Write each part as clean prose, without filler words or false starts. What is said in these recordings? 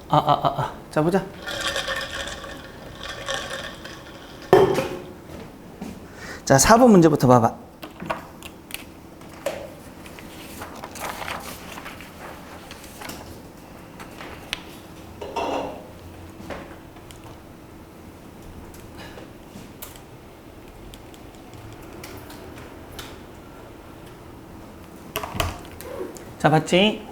자, 보자. 자, 4번 문제부터 봐봐. 자, 봤지?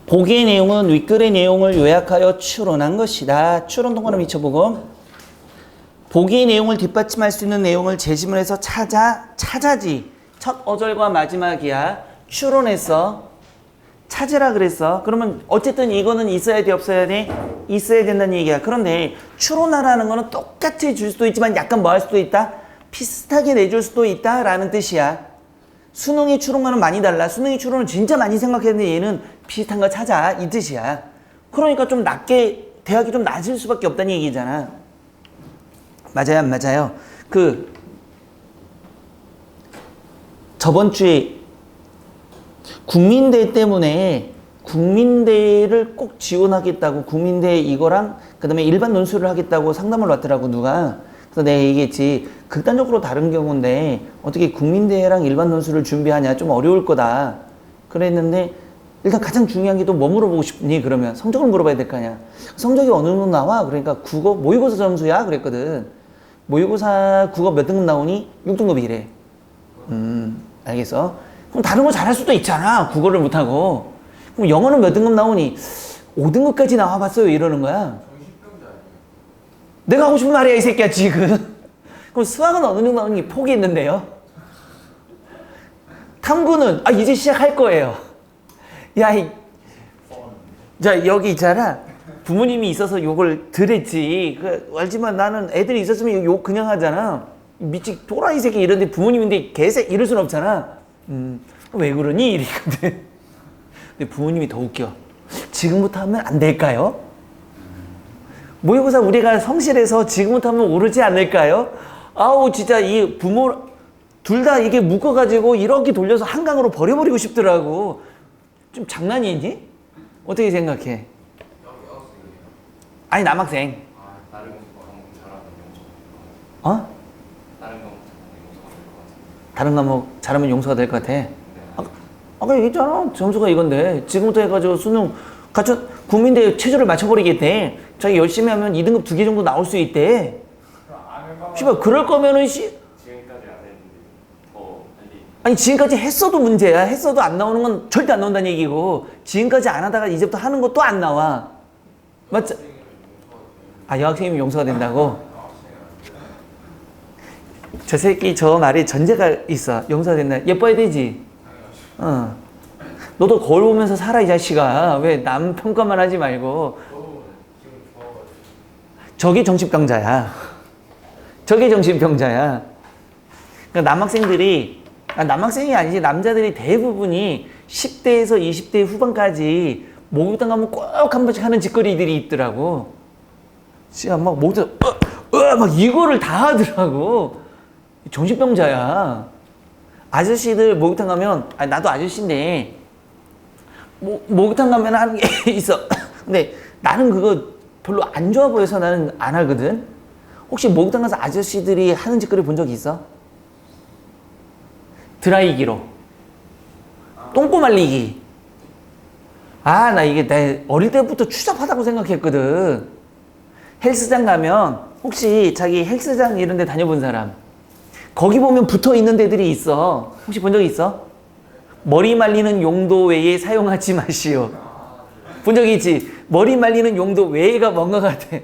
보기의 내용은 윗글의 내용을 요약하여 추론한 것이다. 추론 동그라미 미쳐보고. 보기의 내용을 뒷받침할 수 있는 내용을 제시문에서 찾아지. 첫 어절과 마지막이야. 추론했어. 찾으라 그랬어. 그러면 어쨌든 이거는 있어야 돼, 없어야 돼? 있어야 된다는 얘기야. 그런데 추론하라는 거는 똑같이 줄 수도 있지만 약간 뭐 할 수도 있다? 비슷하게 내줄 수도 있다 라는 뜻이야. 수능의 추론과는 많이 달라. 수능의 추론은 진짜 많이 생각했는데 얘는 비슷한 거 찾아 이 뜻이야. 그러니까 좀 낮게 대학이 좀 낮을 수밖에 없다는 얘기잖아. 맞아요, 안 맞아요? 저번 주에 국민대 때문에 국민대를 꼭 지원하겠다고 국민대 이거랑 그 다음에 일반 논술을 하겠다고 상담을 왔더라고 누가. 그래서 내가 얘기했지. 극단적으로 다른 경우인데 어떻게 국민대랑 일반 논술을 준비하냐 좀 어려울 거다 그랬는데 일단 가장 중요한 게 또 뭐 물어보고 싶니? 그러면 성적을 물어봐야 될 거 아니야. 성적이 어느 정도 나와? 그러니까 국어 모의고사 점수야 그랬거든. 모의고사 국어 몇 등급 나오니? 6등급이래. 알겠어. 그럼 다른 거 잘할 수도 있잖아 국어를 못하고. 그럼 영어는 몇 등급 나오니? 5등급까지 나와봤어요 이러는 거야. 내가 하고 싶은 말이야 이 새끼야 지금. 그럼 수학은 어느 정도 나오는 게 포기했는데요. 탐구는 이제 시작할 거예요. 자 여기 있잖아. 부모님이 있어서 욕을 들었지. 알지만 나는 애들이 있었으면 욕 그냥 하잖아. 미치 도라이 새끼 이런데 부모님인데 개새 이럴 순 없잖아. 왜 그러니? 이랬거든. 근데 부모님이 더 웃겨. 지금부터 하면 안 될까요? 모의고사 우리가 성실해서 지금부터 하면 오르지 않을까요? 아우 진짜 이 부모 둘 다 이게 묶어가지고 이렇게 돌려서 한강으로 버려버리고 싶더라고. 좀 장난이니? 어떻게 생각해? 아니 남학생. 다른 과목 잘하면 어? 다른 과목 잘하면 용서가 될 것 같아. 아까 얘기했잖아. 점수가 이건데 지금부터 해가지고 수능 갖춰 국민대 체조를 맞춰버리겠대. 자기 열심히 하면 2등급 2개 정도 나올 수 있대. 씨발 그럴 거면은 지금까지 안 했는데 더 빨리. 아니 지금까지 했어도 문제야. 했어도 안 나오는 건 절대 안 나온다는 얘기고 지금까지 안 하다가 이제부터 하는 것도 안 나와. 맞죠? 여학생이면 용서가 된다고? 저 새끼 저 말에 전제가 있어. 용서가 된다. 예뻐야 되지? 너도 거울 보면서 살아 이 자식아. 왜 남 평가만 하지 말고. 저게 정신병자야. 저게 정신병자야. 그러니까 남학생들이 남학생이 아니지 남자들이 대부분이 10대에서 20대 후반까지 목욕탕 가면 꼭 한 번씩 하는 짓거리들이 있더라고. 진짜 막 목욕탕 막 이거를 다 하더라고. 정신병자야. 아저씨들 목욕탕 가면 나도 아저씨인데 목욕탕 가면 하는 게 있어. 근데 나는 그거 별로 안 좋아 보여서 나는 안 하거든. 혹시 목욕탕 가서 아저씨들이 하는 짓거리 본 적 있어? 드라이기로 똥꼬 말리기. 나 이게 내 어릴 때부터 추잡하다고 생각했거든. 헬스장 가면 혹시 자기 헬스장 이런 데 다녀본 사람 거기 보면 붙어 있는 데들이 있어. 혹시 본 적 있어? 머리 말리는 용도 외에 사용하지 마시오. 본 적 있지? 머리 말리는 용도 외에가 뭔가 같아.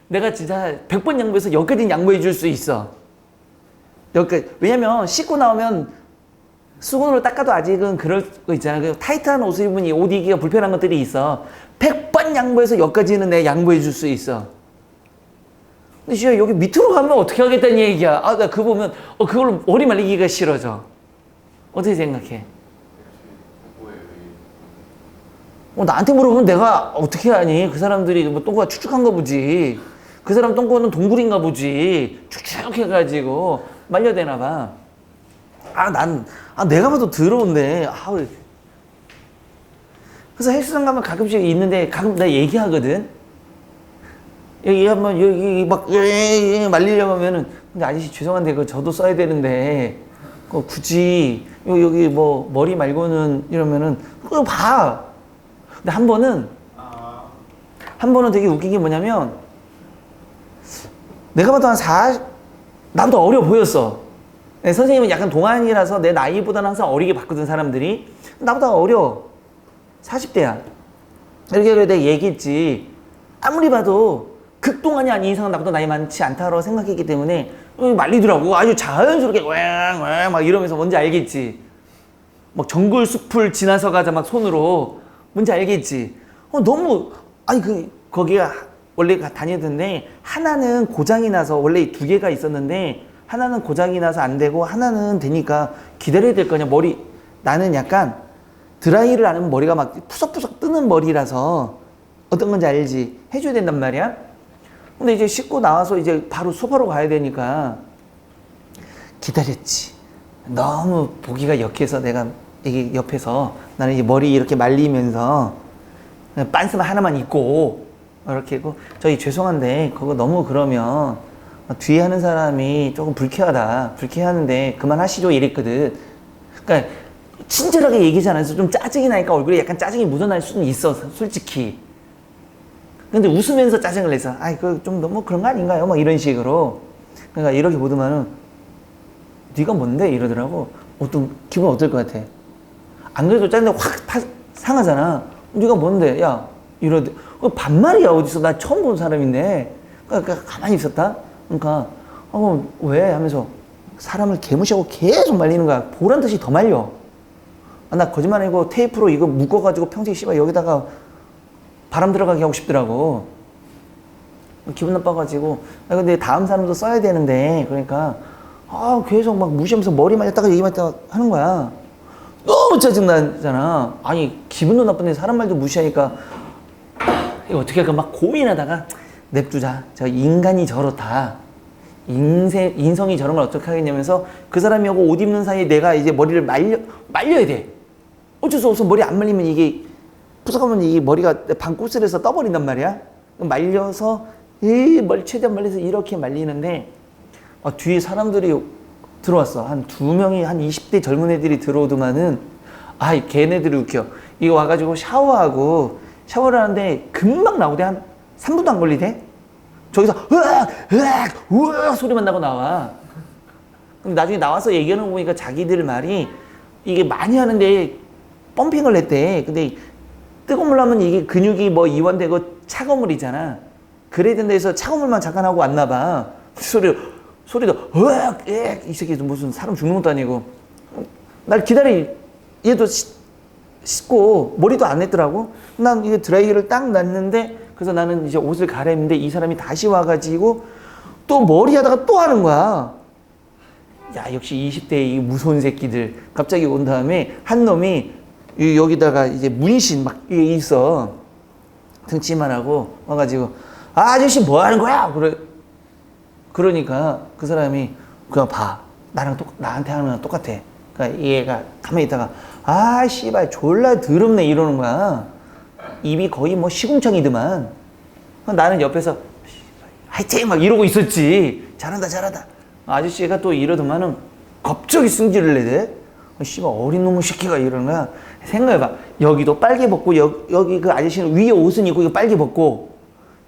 내가 진짜 100번 양보해서 여기까지는 양보해 줄 수 있어. 여기까지. 왜냐면 씻고 나오면 수건으로 닦아도 아직은 그럴 거 있잖아. 타이트한 옷을 입으니 옷 입기가 불편한 것들이 있어. 100번 양보해서 여기까지는 내가 양보해 줄 수 있어. 근데 진짜 여기 밑으로 가면 어떻게 하겠다는 얘기야. 나 그거 보면 그걸로 머리 말리기가 싫어져. 어떻게 생각해? 나한테 물어보면 내가 어떻게 하니? 그 사람들이 뭐 똥꼬가 축축한가 보지. 그 사람 똥꼬는 동굴인가 보지. 축축해가지고 말려대나 봐. 내가 봐도 더러운데. 그래서 헬스장 가면 가끔씩 있는데 가끔 나 얘기하거든. 여기 한번 여기 막 말리려고 하면은 근데 아저씨 죄송한데 그거 저도 써야 되는데 굳이 여기 뭐 머리 말고는 이러면은 그거 봐. 근데 한 번은 되게 웃긴 게 뭐냐면 내가 봐도 나보다 어려 보였어. 네, 선생님은 약간 동안이라서 내 나이보다는 항상 어리게 봤거든 사람들이. 나보다 어려. 40대야. 이렇게 그래 내가 얘기했지. 아무리 봐도 극동안이 아닌 이상은 나보다 나이 많지 않다고 생각했기 때문에 말리더라고. 아주 자연스럽게 왱왱 막 이러면서 뭔지 알겠지. 막 정글 숲을 지나서 가자 막 손으로 뭔지 알겠지. 너무 아니 거기가 원래 다니던데 하나는 고장이 나서 원래 두 개가 있었는데 하나는 고장이 나서 안 되고 하나는 되니까 기다려야 될 거냐. 머리 나는 약간 드라이를 안 하면 머리가 막 푸석푸석 뜨는 머리라서 어떤 건지 알지. 해줘야 된단 말이야. 근데 이제 씻고 나와서 이제 바로 소파로 가야 되니까 기다렸지. 너무 보기가 역해서 내가 이게 옆에서 나는 이제 머리 이렇게 말리면서 빤스만 하나만 입고 이렇게 하고 저희 죄송한데 그거 너무 그러면 뒤에 하는 사람이 조금 불쾌하는데 그만하시죠 이랬거든. 그러니까 친절하게 얘기하지 않아서 좀 짜증이 나니까 얼굴에 약간 짜증이 묻어날 수는 있어 솔직히. 근데 웃으면서 짜증을 내서 아이 그 좀 너무 그런 거 아닌가요? 막 이런 식으로. 그러니까 이렇게 보더만은 네가 뭔데 이러더라고. 기분 어떨 것 같아? 안 그래도 짜증이 확 상하잖아. 네가 뭔데? 야 이러대. 반말이야 어디서. 나 처음 본 사람인데. 그러니까 가만히 있었다. 그러니까 왜 하면서 사람을 개무시하고 계속 말리는 거야. 보란 듯이 더 말려. 나 거짓말 아니고 테이프로 이거 묶어가지고 평생 씨발 여기다가 바람 들어가게 하고 싶더라고. 기분 나빠가지고. 근데 다음 사람도 써야 되는데 그러니까 계속 막 무시하면서 머리 말렸다가 얘기 말렸다가 하는 거야. 너무 짜증나잖아. 아니 기분도 나쁜데 사람 말도 무시하니까 이거 어떻게 할까 막 고민하다가 냅두자. 저 인간이 저렇다. 인성이 저런 걸 어떻게 하겠냐면서 그 사람이 오고 옷 입는 사이에 내가 이제 머리를 말려야 돼. 어쩔 수 없어. 머리 안 말리면 이게 푸석하면 이 머리가 반곱슬에서 떠버린단 말이야. 말려서 머리 최대한 말려서 이렇게 말리는데 뒤에 사람들이 들어왔어. 한 2명이 한 20대 젊은 애들이 들어오더만은 걔네들이 웃겨. 이거 와가지고 샤워를 하는데 금방 나오대. 한 3분도 안 걸리대. 저기서 으악 소리만 나고 나와. 근데 나중에 나와서 얘기하는 거 보니까 자기들 말이 이게 많이 하는데 펌핑을 했대. 근데 뜨거운 물 하면 이게 근육이 뭐 이완되고 차가운 물이잖아. 그래야 된다 해서 차가운 물만 잠깐 하고 왔나 봐. 소리도 으악 이 새끼 무슨 사람 죽는 것도 아니고. 날 얘도 씻고 머리도 안 했더라고. 난 이게 드라이기를 딱 놨는데 그래서 나는 이제 옷을 갈아입는데 이 사람이 다시 와가지고 또 머리 하다가 또 하는 거야. 야 역시 20대의 이 무서운 새끼들. 갑자기 온 다음에 한 놈이 여기다가 이제 문신 막 이게 있어. 등치만 하고 와가지고 아저씨 뭐 하는 거야? 그러니까 그 사람이 그냥 봐. 나한테 하는 거랑 똑같아. 그러니까 얘가 가만히 있다가 씨발 졸라 더럽네 이러는 거야. 입이 거의 뭐 시궁창이더만. 나는 옆에서 화이팅 막 이러고 있었지. 잘한다. 아저씨가 또 이러더만은 갑자기 승질을 내대. 씨발 어린 놈의 새끼가 이러는 거야. 생각해봐. 여기도 빨개 벗고 여기 그 아저씨는 위에 옷은 입고 이거 빨개 벗고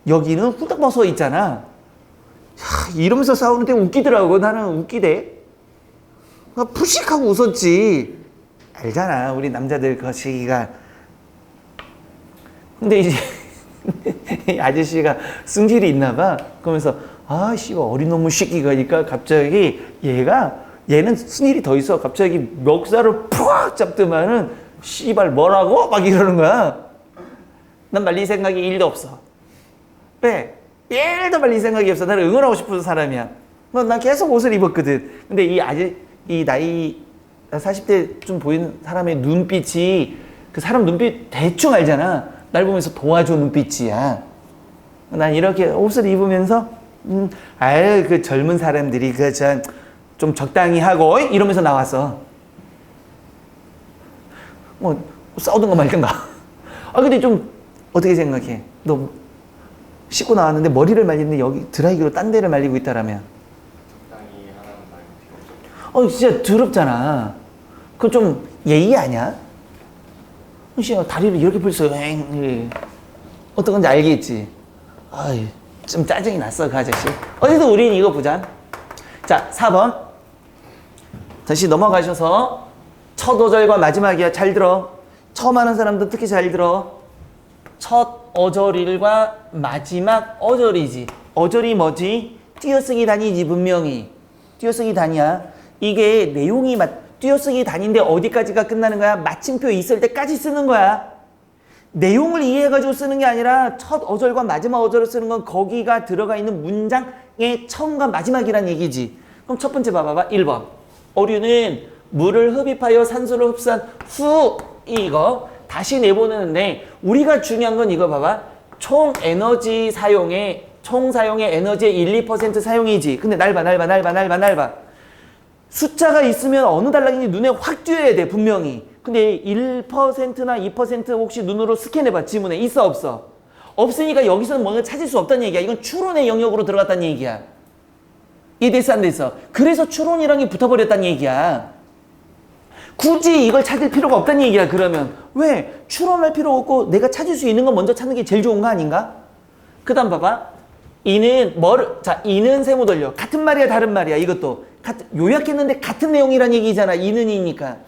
여기는 후딱 벗어 있잖아. 이러면서 싸우는데 웃기더라고. 나는 웃기대. 푸식하고 웃었지. 알잖아 우리 남자들 그 시기가. 근데 이제 아저씨가 승질이 있나 봐. 그러면서 씨발 어린 놈의 새끼가 그러니까 갑자기 얘는 승질이 더 있어. 갑자기 멱살을 푹 잡더만은 씨발 뭐라고? 막 이러는 거야. 난 말릴 생각이 1도 없어. 왜? 1도 말릴 생각이 없어. 나는 응원하고 싶은 사람이야. 난 계속 옷을 입었거든. 근데 이 나이 40대 좀 보이는 사람의 눈빛이 그 사람 눈빛 대충 알잖아. 날 보면서 도와줘 눈빛이야. 난 이렇게 옷을 입으면서 그 젊은 사람들이 좀 적당히 하고 이러면서 나왔어. 뭐 싸우든가 말든가. 아 근데 좀 어떻게 생각해? 너 씻고 나왔는데 머리를 말리는데 여기 드라이기로 딴 데를 말리고 있다라면 적당히 하라는 말 필요 없죠. 진짜 더럽잖아. 그건 좀 예의 아니야? 진짜 다리를 이렇게 벌써 어떤 건지 알겠지? 아이, 좀 짜증이 났어 그 아저씨. 어쨌든 우린 이거 보자. 자 4번 다시 넘어가셔서 첫 어절과 마지막이야. 잘 들어. 처음 하는 사람들 특히 잘 들어. 첫 어절일과 마지막 어절이지. 어절이 뭐지? 띄어쓰기 단위지 분명히. 띄어쓰기 단위야. 이게 내용이 띄어쓰기 단위인데 어디까지가 끝나는 거야? 마침표 있을 때까지 쓰는 거야. 내용을 이해해가지고 쓰는 게 아니라 첫 어절과 마지막 어절을 쓰는 건 거기가 들어가 있는 문장의 처음과 마지막이란 얘기지. 그럼 첫 번째 봐봐봐. 1번. 어류는 물을 흡입하여 산소를 흡수한 후 이거 다시 내보내는데 우리가 중요한 건 이거 봐봐. 총 사용의 에너지의 1, 2% 사용이지. 근데 날 봐. 숫자가 있으면 어느 단락인지 눈에 확 띄어야 돼 분명히. 근데 1%나 2% 혹시 눈으로 스캔해봐. 지문에 있어 없어? 없으니까 여기서는 뭔가 찾을 수 없다는 얘기야. 이건 추론의 영역으로 들어갔다는 얘기야. 이해됐어 안 됐어? 그래서 추론이란 게 붙어버렸다는 얘기야. 굳이 이걸 찾을 필요가 없다는 얘기야. 그러면 왜? 추론할 필요 없고 내가 찾을 수 있는 건 먼저 찾는 게 제일 좋은 거 아닌가? 그 다음 봐봐. 이는 이는 세모 돌려. 같은 말이야 다른 말이야. 이것도 요약했는데 같은 내용이란 얘기잖아. 이는이니까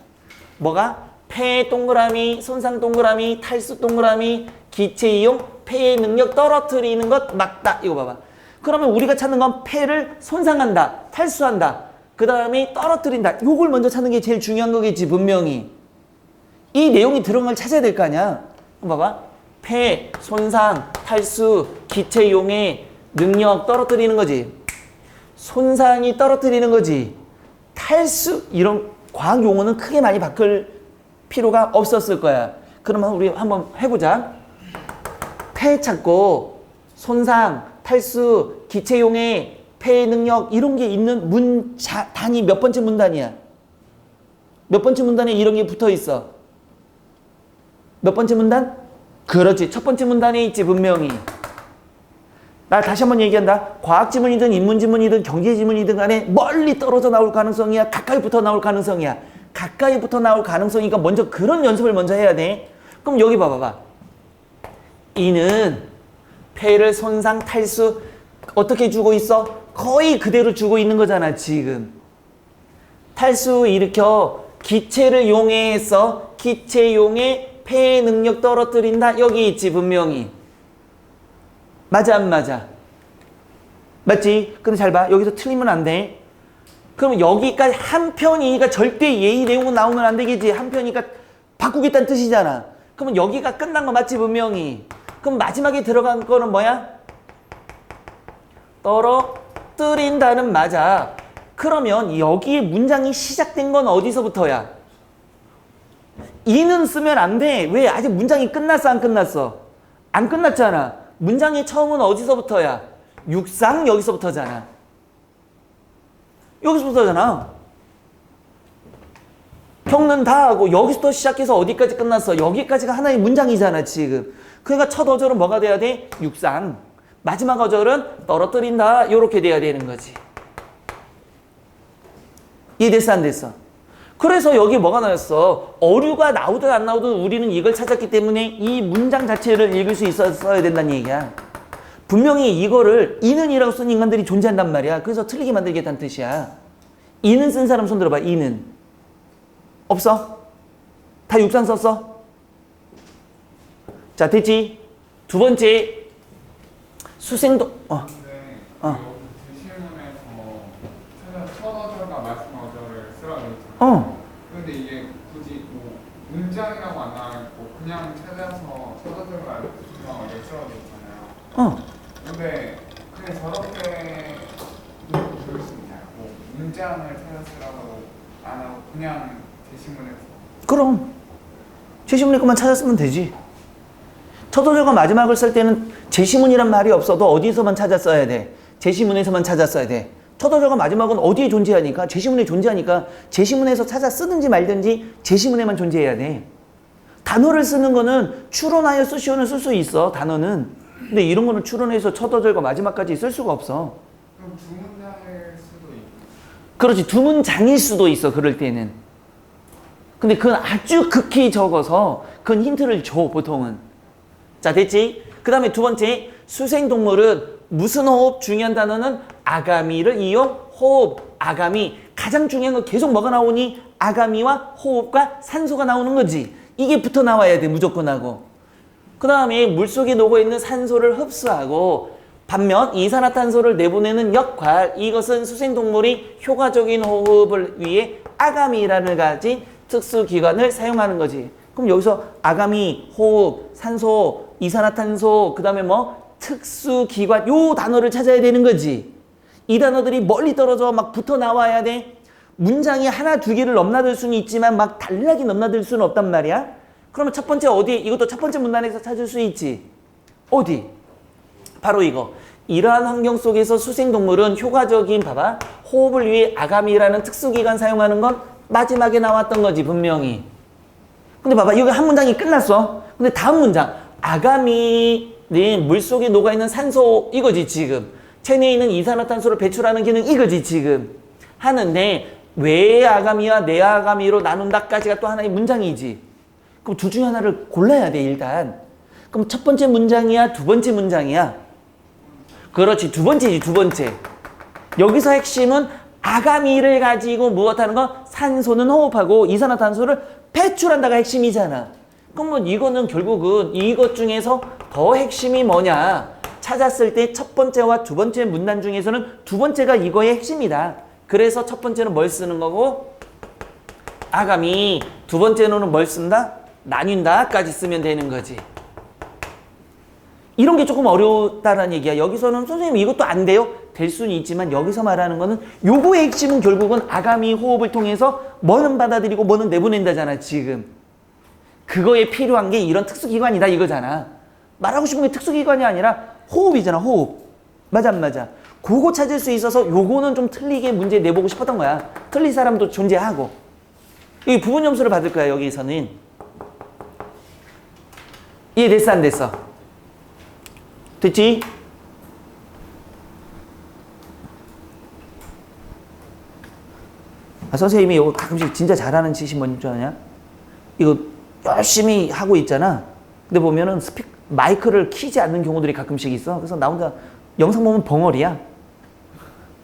뭐가? 폐 동그라미, 손상 동그라미, 탈수 동그라미, 기체 이용, 폐의 능력 떨어뜨리는 것 막다. 이거 봐봐. 그러면 우리가 찾는 건 폐를 손상한다, 탈수한다, 그 다음에 떨어뜨린다. 요걸 먼저 찾는 게 제일 중요한 거겠지 분명히. 이 내용이 들어간 걸 찾아야 될 거 아니야. 봐봐. 폐, 손상, 탈수, 기체 이용의 능력 떨어뜨리는 거지. 손상이 떨어뜨리는 거지. 탈수 이런 과학 용어는 크게 많이 바꿀 필요가 없었을 거야. 그러면 우리 한번 해보자. 폐 찾고 손상, 탈수, 기체용의 폐의 능력 이런 게 있는 단위 몇 번째 문단이야? 몇 번째 문단에 이런 게 붙어 있어? 몇 번째 문단? 그렇지. 첫 번째 문단에 있지 분명히. 나 다시 한번 얘기한다. 과학 지문이든 인문 지문이든 경제 지문이든 간에 멀리 떨어져 나올 가능성이야? 가까이 붙어 나올 가능성이야? 가까이 붙어 나올 가능성이니까 먼저 그런 연습을 먼저 해야 돼. 그럼 여기 봐봐봐. 이는 폐를 손상, 탈수 어떻게 주고 있어? 거의 그대로 주고 있는 거잖아 지금. 탈수 일으켜 기체를 이용해서 기체 이용해 폐의 능력 떨어뜨린다. 여기 있지 분명히. 맞아 안 맞아? 맞지? 근데 잘 봐. 여기서 틀리면 안 돼. 그럼 여기까지 한 편이니까 절대 예의 내용은 나오면 안 되겠지. 한 편이니까 바꾸겠다는 뜻이잖아. 그러면 여기가 끝난 거 맞지 분명히. 그럼 마지막에 들어간 거는 뭐야? 떨어뜨린다는 맞아. 그러면 여기에 문장이 시작된 건 어디서부터야? 이는 쓰면 안 돼. 왜? 아직 문장이 끝났어 안 끝났어? 안 끝났잖아. 문장의 처음은 어디서부터야? 육상 여기서부터잖아. 여기서부터잖아. 겪는다 하고 여기서부터 시작해서 어디까지 끝났어? 여기까지가 하나의 문장이잖아 지금. 그러니까 첫 어절은 뭐가 돼야 돼? 육상. 마지막 어절은 떨어뜨린다. 요렇게 돼야 되는 거지. 이해됐어 안 됐어? 그래서 여기 뭐가 나왔어? 어류가 나오든 안 나오든 우리는 이걸 찾았기 때문에 이 문장 자체를 읽을 수 있어야 된다는 얘기야. 분명히 이거를 이는이라고 쓴 인간들이 존재한단 말이야. 그래서 틀리게 만들겠다는 뜻이야. 이는 쓴 사람 손 들어봐. 이는. 없어? 다 육상 썼어? 자 됐지? 두 번째 수생도 제시문에서 첫 어절과 마지막 어절을 쓰라고 했잖아요. 근데 이게 굳이 뭐 문장이라고 안 나와있고 그냥 찾아서 첫 어절과 마지막 어절 쓰라고 했잖아요. 근데 그냥 저렇게 볼 수 있나요? 뭐 문장을 찾아 쓰라고 안 하고 그냥 제시문에서. 그럼 제시문에 것만 찾았으면 되지. 첫 어절과 마지막을 쓸 때는 제시문이란 말이 없어도 어디서만 찾아 써야 돼? 제시문에서만 찾아 써야 돼. 첫 어절과 마지막은 어디에 존재하니까? 제시문에 존재하니까 제시문에서 찾아 쓰든지 말든지 제시문에만 존재해야 돼. 단어를 쓰는 거는 추론하여 쓰시오는 쓸 수 있어, 단어는. 근데 이런 거는 추론해서 첫 어절과 마지막까지 쓸 수가 없어. 그럼 두 문장일 수도 있고. 그렇지, 두 문장일 수도 있어, 그럴 때는. 근데 그건 아주 극히 적어서 그건 힌트를 줘, 보통은. 자, 됐지? 그 다음에 두 번째, 수생동물은 무슨 호흡? 중요한 단어는 아가미를 이용 호흡, 아가미. 가장 중요한 건 계속 뭐가 나오니? 아가미와 호흡과 산소가 나오는 거지. 이게 붙어 나와야 돼, 무조건 하고. 그 다음에 물속에 녹아있는 산소를 흡수하고 반면 이산화탄소를 내보내는 역할, 이것은 수생동물이 효과적인 호흡을 위해 아가미란을 가진 특수기관을 사용하는 거지. 그럼 여기서 아가미, 호흡, 산소, 이산화탄소, 그 다음에 뭐 특수기관, 요 단어를 찾아야 되는 거지. 이 단어들이 멀리 떨어져 막 붙어 나와야 돼. 문장이 하나 두 개를 넘나들 수는 있지만 막 단락이 넘나들 수는 없단 말이야. 그러면 첫 번째 어디? 이것도 첫 번째 문단에서 찾을 수 있지. 어디? 바로 이거. 이러한 환경 속에서 수생동물은 효과적인, 봐봐, 호흡을 위해 아가미라는 특수기관 사용하는 건 마지막에 나왔던 거지, 분명히. 근데 봐봐, 여기 한 문장이 끝났어. 근데 다음 문장, 아가미는 물속에 녹아있는 산소, 이거지 지금. 체내에 있는 이산화탄소를 배출하는 기능, 이거지 지금. 하는데 외의 아가미와 내 아가미로 나눈다까지가 또 하나의 문장이지. 그럼 둘 중에 하나를 골라야 돼, 일단. 그럼 첫 번째 문장이야, 두 번째 문장이야? 그렇지, 두 번째지, 두 번째. 여기서 핵심은 아가미를 가지고 무엇하는 거? 산소는 호흡하고 이산화탄소를 배출한다가 핵심이잖아. 그럼 뭐 이거는 결국은 이것 중에서 더 핵심이 뭐냐? 찾았을 때 첫 번째와 두 번째 문단 중에서는 두 번째가 이거의 핵심이다. 그래서 첫 번째는 뭘 쓰는 거고? 아가미. 두 번째는 뭘 쓴다? 나뉜다까지 쓰면 되는 거지. 이런 게 조금 어렵다라는 얘기야. 여기서는 선생님 이것도 안 돼요? 될 수는 있지만 여기서 말하는 거는 요거의 핵심은 결국은 아가미 호흡을 통해서 뭐는 받아들이고 뭐는 내보낸다잖아, 지금. 그거에 필요한 게 이런 특수기관이다 이거잖아. 말하고 싶은 게 특수기관이 아니라 호흡이잖아, 호흡. 맞아 안 맞아? 그거 찾을 수 있어서 요거는 좀 틀리게 문제 내보고 싶었던 거야. 틀린 사람도 존재하고. 여기 부분 점수를 받을 거야, 여기서는. 이해됐어, 안 됐어? 됐지? 아, 선생님이 이거 가끔씩 진짜 잘하는 짓이 뭔지 줄 아냐? 이거 열심히 하고 있잖아. 근데 보면은 마이크를 키지 않는 경우들이 가끔씩 있어. 그래서 나 혼자 영상 보면 벙어리야.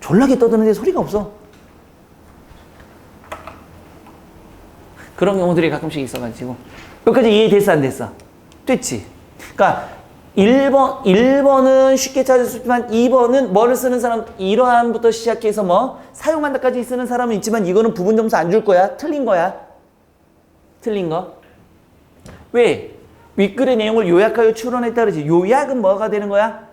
졸라게 떠드는데 소리가 없어. 그런 경우들이 가끔씩 있어가지고. 여기까지 이해됐어, 안 됐어? 됐지? 그러니까 1번은 쉽게 찾을 수 있지만 2번은 뭐를 쓰는 사람, 이러한부터 시작해서 뭐 사용한다까지 쓰는 사람은 있지만 이거는 부분 점수 안 줄 거야. 틀린 거야. 틀린 거. 왜? 윗글의 내용을 요약하여 추론했다 그러지. 요약은 뭐가 되는 거야?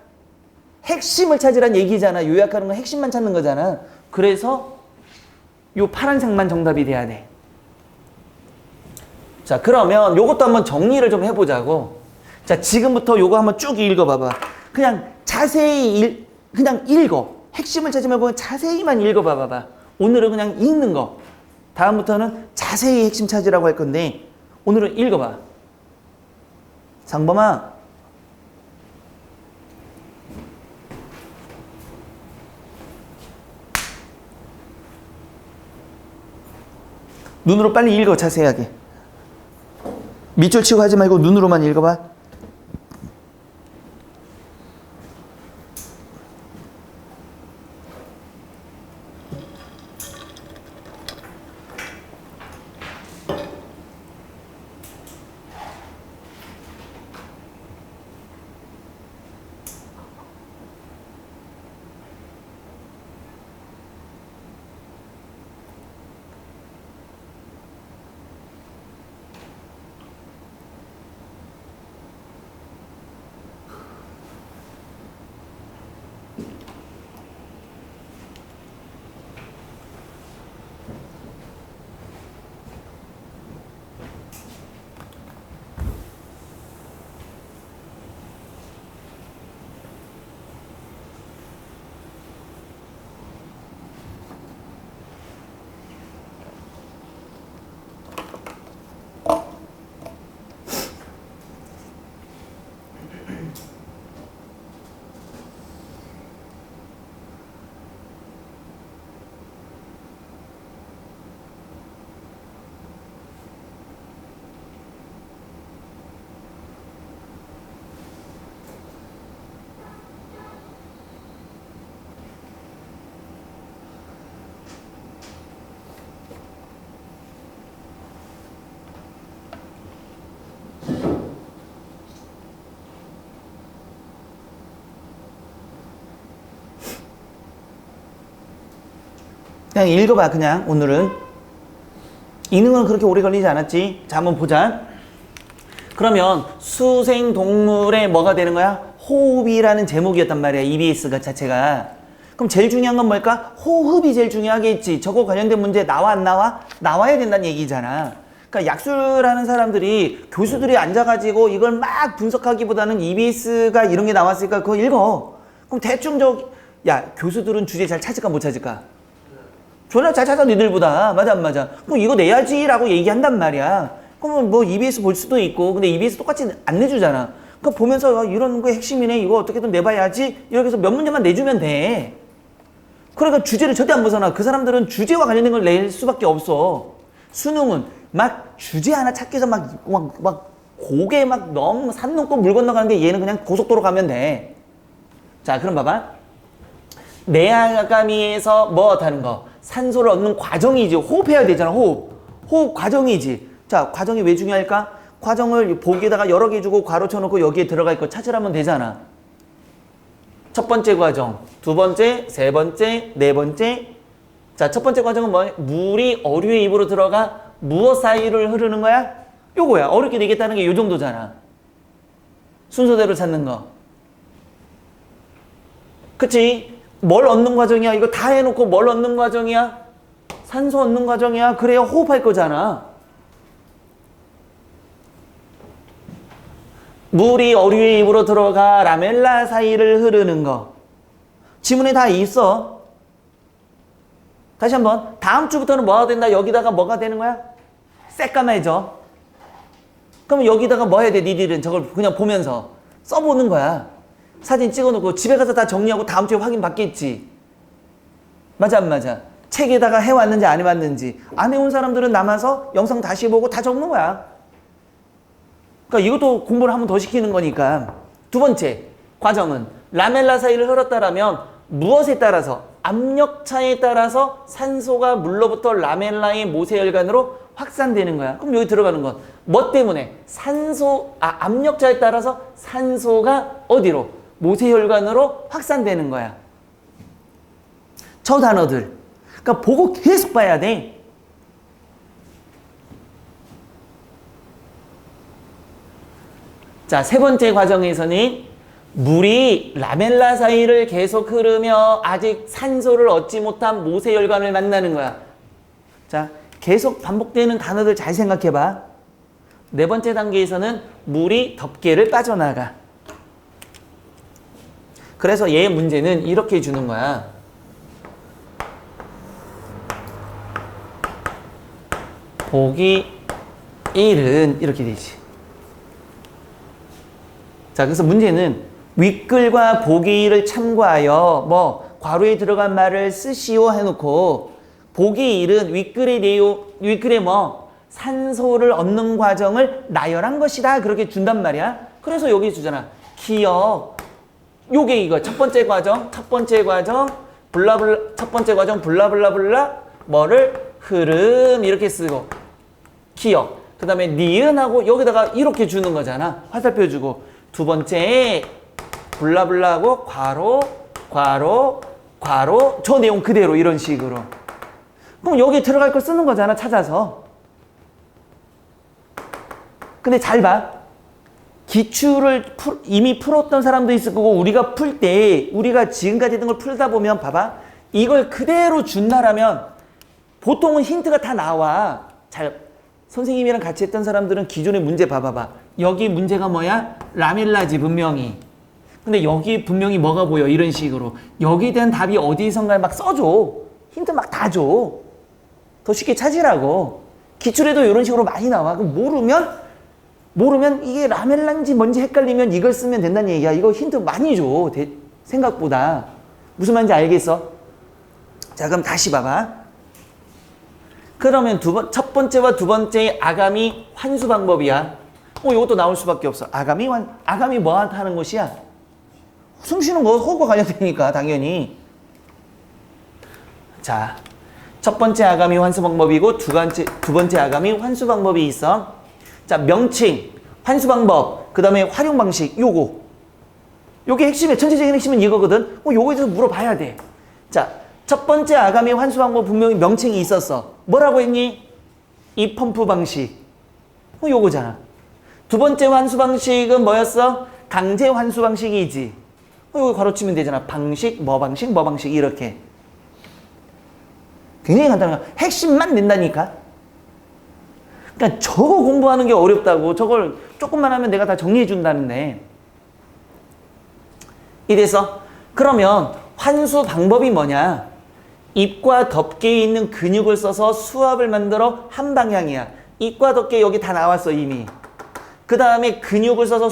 핵심을 찾으란 얘기잖아. 요약하는 건 핵심만 찾는 거잖아. 그래서 요 파란색만 정답이 돼야 돼. 자, 그러면 요것도 한번 정리를 좀 해보자고. 자, 지금부터 요거 한번 쭉 읽어봐봐. 그냥 자세히 그냥 읽어. 핵심을 찾지 말고 자세히만 읽어봐봐. 오늘은 그냥 읽는 거. 다음부터는 자세히 핵심 찾으라고 할 건데 오늘은 읽어봐. 상범아. 눈으로 빨리 읽어, 자세하게. 밑줄 치고 하지 말고 눈으로만 읽어봐. 그냥 읽어봐. 그냥 오늘은 읽는 건 그렇게 오래 걸리지 않았지. 자, 한번 보자. 그러면 수생동물의 뭐가 되는 거야? 호흡이라는 제목이었단 말이야. EBS가 자체가. 그럼 제일 중요한 건 뭘까? 호흡이 제일 중요하겠지. 저거 관련된 문제 나와 안 나와? 나와야 된다는 얘기잖아. 그러니까 약술하는 사람들이 교수들이 앉아가지고 이걸 막 분석하기보다는 EBS가 이런 게 나왔으니까 그거 읽어. 그럼 대충 야, 교수들은 주제 잘 찾을까 못 찾을까? 졸라 잘 찾아 니들보다. 맞아 안 맞아? 그럼 이거 내야지라고 얘기한단 말이야. 그러면 뭐 EBS 볼 수도 있고, 근데 EBS 똑같이 안 내주잖아. 그럼 보면서 이런 거 핵심이네, 이거 어떻게든 내봐야지, 이렇게 해서 몇 문제만 내주면 돼. 그러니까 주제를 절대 안 벗어나. 그 사람들은 주제와 관련된 걸 낼 수밖에 없어. 수능은 막 주제 하나 찾기 위해서 막 고개 막 너무 산 넘고 물 건너가는데 얘는 그냥 고속도로 가면 돼. 자, 그럼 봐봐. 내아가미에서 뭐 하는 거? 산소를 얻는 과정이지. 호흡해야 되잖아. 호흡 과정이지. 자, 과정이 왜 중요할까? 과정을 보기에다가 여러 개 주고 괄호 쳐놓고 여기에 들어갈 거 찾으라면 되잖아. 첫 번째 과정, 두 번째, 세 번째, 네 번째. 자, 첫 번째 과정은 뭐야? 물이 어류의 입으로 들어가 무엇 사이를 흐르는 거야? 요거야. 어렵게 되겠다는 게 요 정도잖아. 순서대로 찾는 거. 그치? 뭘 얻는 과정이야? 이거 다 해놓고 뭘 얻는 과정이야? 산소 얻는 과정이야. 그래야 호흡할 거잖아. 물이 어류의 입으로 들어가 라멜라 사이를 흐르는 거. 지문에 다 있어. 다시 한번. 다음 주부터는 뭐가 된다? 여기다가 뭐가 되는 거야? 새까매져. 그럼 여기다가 뭐 해야 돼? 니들은 저걸 그냥 보면서 써보는 거야. 사진 찍어놓고 집에 가서 다 정리하고 다음 주에 확인 받겠지. 맞아 안 맞아? 책에다가 해왔는지 안 해왔는지. 안 해온 사람들은 남아서 영상 다시 보고 다 적는 거야. 그러니까 이것도 공부를 한 번 더 시키는 거니까. 두 번째 과정은 라멜라 사이를 흘렀다라면 무엇에 따라서? 압력차에 따라서 산소가 물로부터 라멜라의 모세혈관으로 확산되는 거야. 그럼 여기 들어가는 건 뭐 때문에? 압력차에 따라서 산소가 어디로? 모세혈관으로 확산되는 거야. 저 단어들. 그러니까 보고 계속 봐야 돼. 자, 세 번째 과정에서는 물이 라멜라 사이를 계속 흐르며 아직 산소를 얻지 못한 모세혈관을 만나는 거야. 자, 계속 반복되는 단어들 잘 생각해봐. 네 번째 단계에서는 물이 덮개를 빠져나가. 그래서 얘 문제는 이렇게 주는 거야. 보기 1은 이렇게 되지. 자, 그래서 문제는 윗글과 보기 1을 참고하여 뭐 괄호에 들어간 말을 쓰시오 해놓고 보기 1은 윗글에 뭐 산소를 얻는 과정을 나열한 것이다. 그렇게 준단 말이야. 그래서 여기 주잖아. 기억. 요게 이거 첫 번째 과정, 첫 번째 과정 블라블라블라 뭐를 흐름 이렇게 쓰고 기억. 그 다음에 니은하고 여기다가 이렇게 주는 거잖아. 화살표 주고 두 번째 블라블라하고 괄호 저 내용 그대로 이런 식으로. 그럼 여기 들어갈 걸 쓰는 거잖아. 찾아서. 근데 잘 봐. 기출을 이미 풀었던 사람도 있을 거고 우리가 풀 때 우리가 지금까지 했던 걸 풀다 보면 봐봐. 이걸 그대로 준다라면 보통은 힌트가 다 나와. 선생님이랑 같이 했던 사람들은 기존의 문제 봐봐봐. 여기 문제가 뭐야? 라멜라지 분명히. 근데 여기 분명히 뭐가 보여? 이런 식으로. 여기에 대한 답이 어디선가 막 써줘. 힌트 막 다 줘. 더 쉽게 찾으라고. 기출에도 이런 식으로 많이 나와. 그럼 모르면 모르면 이게 라멜란지 뭔지 헷갈리면 이걸 쓰면 된다는 얘기야. 이거 힌트 많이 줘. 생각보다. 무슨 말인지 알겠어? 자, 그럼 다시 봐봐. 그러면 첫 번째와 두 번째의 아가미 환수 방법이야. 이것도 나올 수밖에 없어. 아가미 뭐 하는 것이야? 숨 쉬는 거, 호흡과 관련되니까, 당연히. 자, 첫 번째 아가미 환수 방법이고, 두 번째 아가미 환수 방법이 있어. 자, 명칭, 환수 방법, 그 다음에 활용 방식, 요게 핵심이야. 전체적인 핵심은 이거거든. 요거에 대해서 물어봐야 돼. 자, 첫 번째 아가미 환수 방법 분명히 명칭이 있었어. 뭐라고 했니? 이 펌프 방식. 요거잖아. 두 번째 환수 방식은 뭐였어? 강제 환수 방식이지. 요거 가로치면 되잖아. 방식, 뭐 방식, 이렇게. 굉장히 간단한 거야. 핵심만 낸다니까. 그러니까 저거 공부하는 게 어렵다고. 저걸 조금만 하면 내가 다 정리해 준다는데. 이래서 그러면 환수 방법이 뭐냐? 입과 덮개에 있는 근육을 써서 수압을 만들어 한 방향이야. 입과 덮개 여기 다 나왔어 이미. 그 다음에 근육을 써서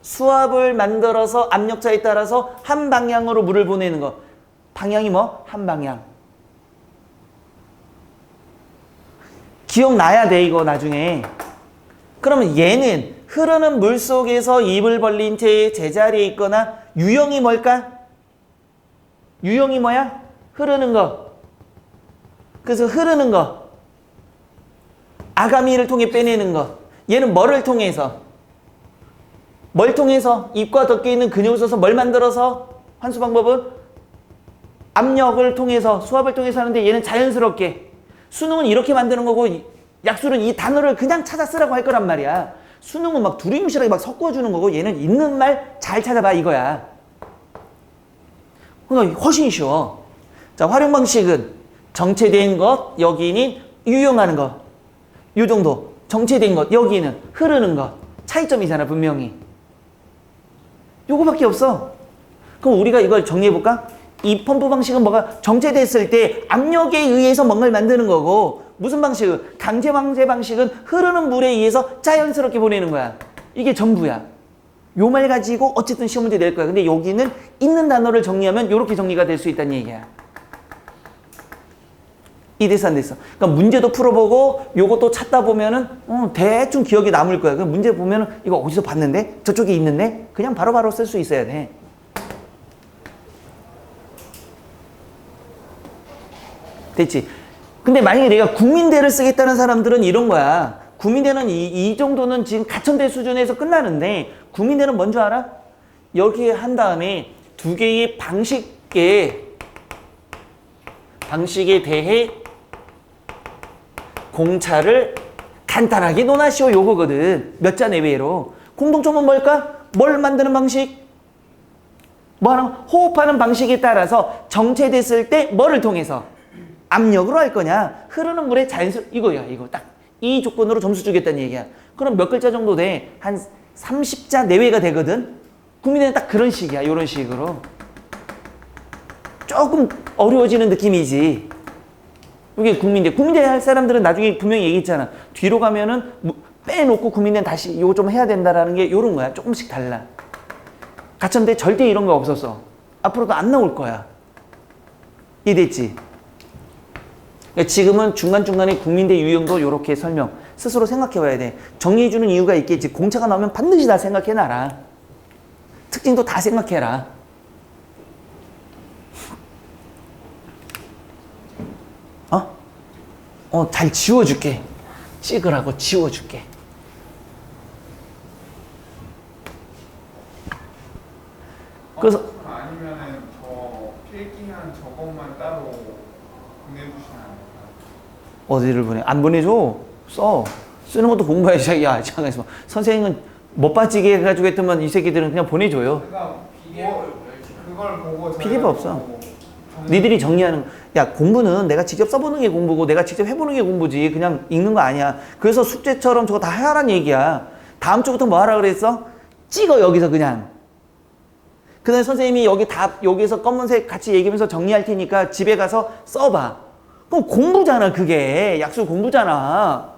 수압을 만들어서 압력차에 따라서 한 방향으로 물을 보내는 거. 방향이 뭐? 한 방향. 기억나야 돼 이거 나중에. 그러면 얘는 흐르는 물 속에서 입을 벌린 채 제자리에 있거나 유형이 뭘까? 유형이 뭐야? 흐르는 거. 그래서 흐르는 거. 아가미를 통해 빼내는 거. 얘는 뭐를 통해서? 뭘 통해서? 입과 덮개 있는 근육을 써서 뭘 만들어서? 환수 방법은? 압력을 통해서, 수압을 통해서 하는데 얘는 자연스럽게. 수능은 이렇게 만드는 거고 약술은 이 단어를 그냥 찾아 쓰라고 할 거란 말이야. 수능은 막 두리뭉실하게 막 섞어주는 거고 얘는 있는 말 잘 찾아봐 이거야. 그러니까 훨씬 쉬워. 자, 활용 방식은 정체된 것, 여기는 유용하는 것. 요 정도. 정체된 것, 여기는 흐르는 것. 차이점이잖아 분명히. 요거밖에 없어. 그럼 우리가 이걸 정리해볼까? 이 펌프 방식은 뭐가? 정체됐을 때 압력에 의해서 뭔가를 만드는 거고, 무슨 방식은? 강제 방제 방식은 흐르는 물에 의해서 자연스럽게 보내는 거야. 이게 전부야. 요 말 가지고 어쨌든 시험 문제 낼 거야. 근데 여기는 있는 단어를 정리하면 요렇게 정리가 될 수 있다는 얘기야. 이 됐어 안 됐어? 그러니까 문제도 풀어보고 요것도 찾다 보면은 대충 기억이 남을 거야. 그럼 문제 보면은 이거 어디서 봤는데? 저쪽에 있는데? 그냥 바로바로 쓸 수 있어야 돼. 됐지? 근데 만약에 내가 국민대를 쓰겠다는 사람들은 이런 거야. 국민대는 이 정도는 지금 가천대 수준에서 끝나는데 국민대는 뭔지 알아? 여기 한 다음에 두 개의 방식에 대해 공차를 간단하게 논하시오 요거거든. 몇 자 내외로. 공통점은 뭘까? 뭘 만드는 방식? 뭐 하는 호흡하는 방식에 따라서 정체됐을 때 뭐를 통해서? 압력으로 할 거냐? 흐르는 물에 이거야. 이거 딱 이 조건으로 점수 주겠다는 얘기야. 그럼 몇 글자 정도 돼? 한 30자 내외가 되거든. 국민대는 딱 그런 식이야. 이런 식으로. 조금 어려워지는 느낌이지. 이게 국민대 할 사람들은 나중에 분명히 얘기했잖아. 뒤로 가면은 빼놓고 국민대는 다시 이거 좀 해야 된다라는 게 이런 거야. 조금씩 달라. 가천대 절대 이런 거 없었어. 앞으로도 안 나올 거야. 이해됐지? 그러니까 지금은 중간중간에 국민대 유형도 이렇게 설명 스스로 생각해 봐야 돼. 정리해주는 이유가 있겠지. 공차가 나오면 반드시 다 생각해놔라. 특징도 다 생각해라. 잘 지워줄게. 찍으라고 지워줄게. 그래서 아니면은 저 필기한 저것만 따로 보내주시면 안 될까요? 어디를 보내? 안 보내줘. 써. 쓰는 것도 공부해야지. 야, 잠깐 있어. 선생님은 못 빠지게 해가지고 했더만 이 새끼들은 그냥 보내줘요. 그러니까 그걸 보고 PDF 없어. 니들이 정리하는. 야, 공부는 내가 직접 써보는 게 공부고 내가 직접 해보는 게 공부지. 그냥 읽는 거 아니야. 그래서 숙제처럼 저거 다 해라는 얘기야. 다음 주부터 뭐 하라 그랬어? 찍어 여기서 그냥. 그 다음에 선생님이 여기서 검은색 같이 얘기하면서 정리할 테니까 집에 가서 써봐. 그럼 공부잖아 그게. 약술 공부잖아.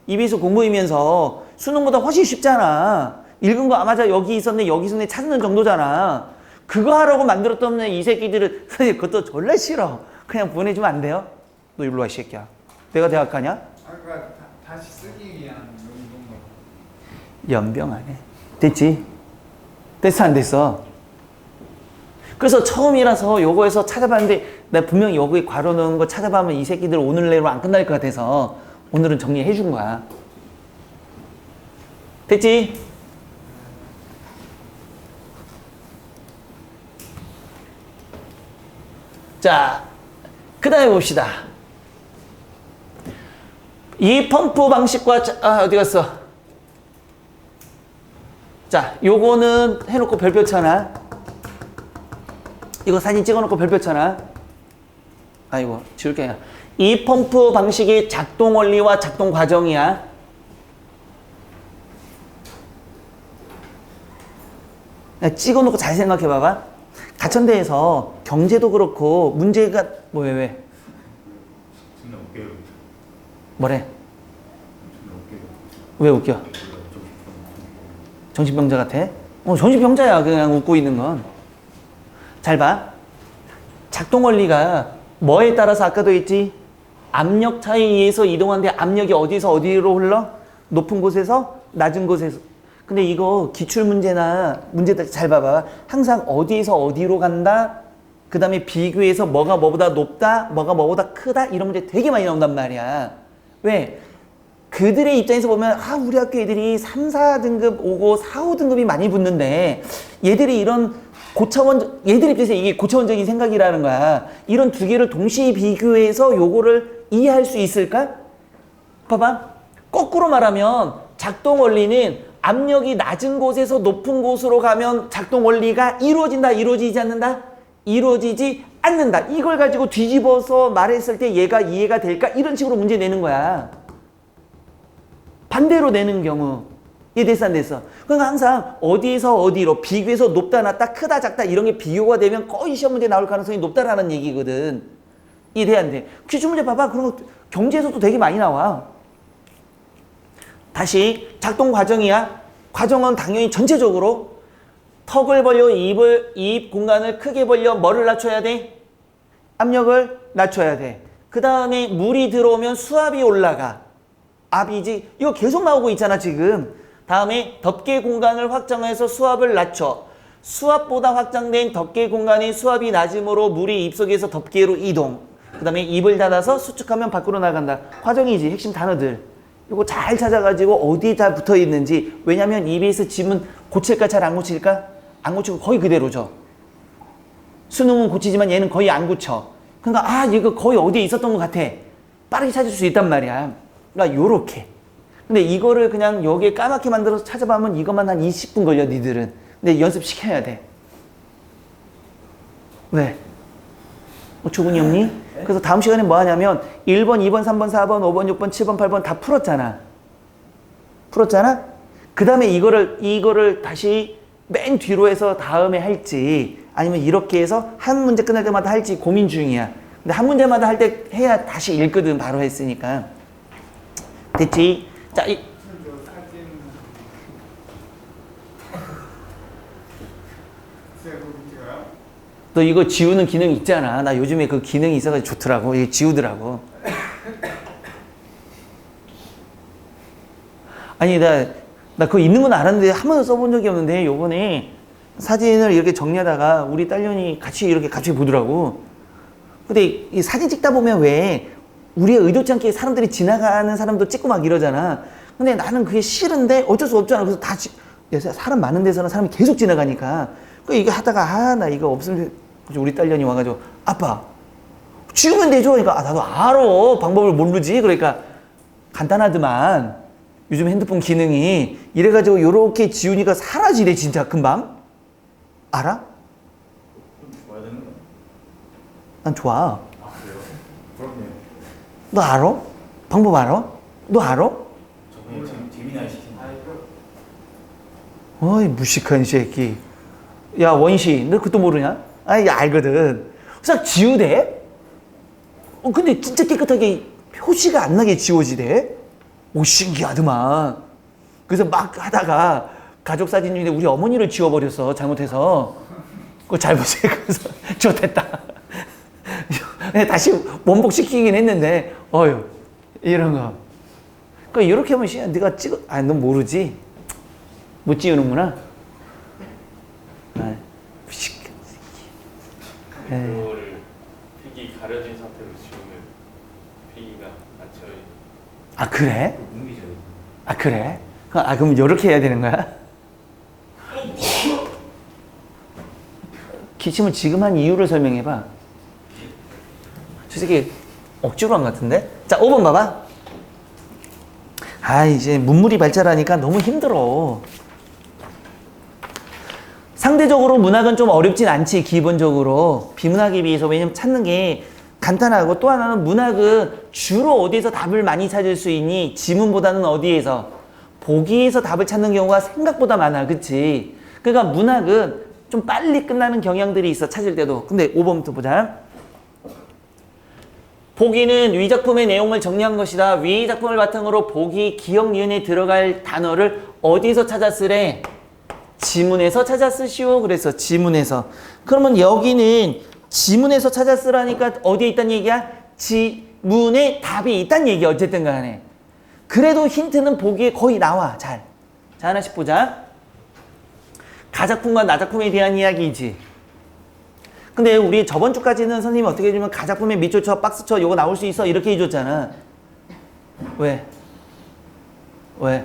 입에서 공부이면서 수능보다 훨씬 쉽잖아. 읽은 거 맞아 여기 있었네 여기 있었네 찾는 정도잖아. 그거 하라고 만들었던 이 새끼들은 사실 그것도 졸라 싫어. 그냥 보내주면 안 돼요? 너 일로 와 이 새끼야. 내가 대학 가냐? 아, 그러니까 다시 쓰기 위한 용도인 거. 연병 안 해. 됐지? 됐어 안 됐어? 그래서 처음이라서 요거에서 찾아봤는데 나 분명히 여기 괄호 넣은 거 찾아보면 이 새끼들 오늘 내로 안 끝날 것 같아서 오늘은 정리해 준 거야. 됐지? 자, 그 다음에 봅시다. 이 펌프 방식과 어디 갔어? 자, 요거는 해놓고 별표 쳐놔. 이거 사진 찍어놓고 별표 쳐놔. 아이고 지울게. 이 펌프 방식의 작동 원리와 작동 과정이야. 찍어놓고 잘 생각해 봐봐. 가천대에서 경제도 그렇고 문제가 왜? 존나 웃겨요. 뭐래? 존나 웃겨요. 왜 웃겨? 정신병자 같아? 정신병자야 그냥 웃고 있는 건. 잘 봐. 작동 원리가 뭐에 따라서 아까도 했지? 압력 차이에 의해서 이동하는데 압력이 어디서 어디로 흘러? 높은 곳에서 낮은 곳에서. 근데 이거 기출문제나 문제들 잘 봐봐. 항상 어디에서 어디로 간다? 그 다음에 비교해서 뭐가 뭐보다 높다? 뭐가 뭐보다 크다? 이런 문제 되게 많이 나온단 말이야. 왜? 그들의 입장에서 보면 우리 학교 애들이 3, 4등급 오고 4, 5등급이 많이 붙는데 얘들이 이런 얘들 입장에서 이게 고차원적인 생각이라는 거야. 이런 두 개를 동시에 비교해서 요거를 이해할 수 있을까? 봐봐. 거꾸로 말하면 작동 원리는 압력이 낮은 곳에서 높은 곳으로 가면 작동 원리가 이루어진다, 이루어지지 않는다? 이루어지지 않는다. 이걸 가지고 뒤집어서 말했을 때 얘가 이해가 될까? 이런 식으로 문제 내는 거야. 반대로 내는 경우. 이해 됐어 안 됐어? 그러니까 항상 어디에서 어디로 비교해서 높다 낮다 크다 작다 이런 게 비교가 되면 거의 시험 문제 나올 가능성이 높다라는 얘기거든. 이해 안 돼? 기출 문제 봐봐. 그런 거 경제에서도 되게 많이 나와. 다시 작동 과정이야. 과정은 당연히 전체적으로 턱을 벌려 입 공간을 크게 벌려 뭐를 낮춰야 돼? 압력을 낮춰야 돼. 그 다음에 물이 들어오면 수압이 올라가. 압이지. 이거 계속 나오고 있잖아 지금. 다음에 덮개 공간을 확장해서 수압을 낮춰. 수압보다 확장된 덮개 공간의 수압이 낮음으로 물이 입속에서 덮개로 이동. 그 다음에 입을 닫아서 수축하면 밖으로 나간다. 과정이지. 핵심 단어들. 이거 잘 찾아가지고 어디에 잘 붙어 있는지. 왜냐면 EBS 지문 고칠까 잘 안 고칠까? 안 고치고 거의 그대로죠. 수능은 고치지만 얘는 거의 안 고쳐. 그러니까 이거 거의 어디에 있었던 것 같아. 빠르게 찾을 수 있단 말이야. 그러니까 요렇게. 근데 이거를 그냥 여기에 까맣게 만들어서 찾아보면 이것만 한 20분 걸려 니들은. 근데 연습시켜야 돼. 왜? 조근이 없니? 그래서 다음 시간에 뭐 하냐면 1번, 2번, 3번, 4번, 5번, 6번, 7번, 8번 다 풀었잖아. 풀었잖아? 그 다음에 이거를 다시 맨 뒤로 해서 다음에 할지 아니면 이렇게 해서 한 문제 끝날 때마다 할지 고민 중이야. 근데 한 문제마다 할 때 해야 다시 읽거든. 바로 했으니까. 됐지? 자, 사진 찍어요? 너 이거 지우는 기능 있잖아. 나 요즘에 그 기능이 있어가지고 좋더라고. 이게 지우더라고. 아니, 나 그거 있는 건 알았는데 한 번도 써본 적이 없는데 요번에 사진을 이렇게 정리하다가 우리 딸년이 같이 이렇게 같이 보더라고. 근데 이 사진 찍다 보면 왜 우리의 의도치 않게 사람들이 지나가는 사람도 찍고 막 이러잖아. 근데 나는 그게 싫은데 어쩔 수 없잖아. 그래서 사람 많은 데서는 사람이 계속 지나가니까. 그 이거 하다가 나 이거 없으면 우리 딸년이 와가지고 아빠 지우면 되죠. 그러니까 나도 알아. 방법을 모르지. 그러니까 간단하더만. 요즘 핸드폰 기능이 이래가지고 요렇게 지우니까 사라지래 진짜 금방. 알아? 좀 좋아야 되는 거야? 난 좋아. 그래요? 그럼요. 너 알아? 방법 알아? 너 알아? 저번에 재미나게 시킨 거. 어이 무식한 새끼. 야 원시 너 그것도 모르냐? 야 알거든. 그래서 지우대? 근데 진짜 깨끗하게 표시가 안 나게 지워지대? 오 신기하더만. 그래서 막 하다가 가족 사진 중에 우리 어머니를 지워버렸어. 잘못해서. 그거 잘못해. 그래서 좋댔다. 다시 원복시키긴 했는데 어휴 이런 거. 그러니까 이렇게 하면 시야 네가 찍어. 아, 넌 모르지. 못 지우는구나. 아, 그거를 픽이 가려진 상태로 지우면 픽이가 맞춰. 아 그래? 옮기죠. 아 그래? 아 그럼 이렇게 해야 되는 거야? 기침을 지금 한 이유를 설명해봐. 저 새끼 억지로 한 것 같은데? 자 5번 봐봐. 아 이제 문물이 발달하니까 너무 힘들어. 상대적으로 문학은 좀 어렵진 않지. 기본적으로 비문학에 비해서. 왜냐면 찾는 게 간단하고, 또 하나는 문학은 주로 어디에서 답을 많이 찾을 수 있니? 지문보다는 어디에서? 보기에서 답을 찾는 경우가 생각보다 많아. 그치? 그러니까 문학은 좀 빨리 끝나는 경향들이 있어. 찾을 때도. 근데 5번부터 보자. 보기는 위 작품의 내용을 정리한 것이다. 위 작품을 바탕으로 보기, 기억, 니은에 들어갈 단어를 어디서 찾았으래? 지문에서 찾았으시오. 그래서 지문에서. 그러면 여기는 지문에서 찾았으라니까 어디에 있다는 얘기야? 지문에 답이 있다는 얘기야. 어쨌든 간에. 그래도 힌트는 보기에 거의 나와. 잘. 자, 하나씩 보자. 가작품과 나작품에 대한 이야기이지. 근데 우리 저번 주까지는 선생님이 어떻게 해주면 가작품에 밑줄 쳐, 박스 쳐, 요거 나올 수 있어. 이렇게 해줬잖아. 왜? 왜?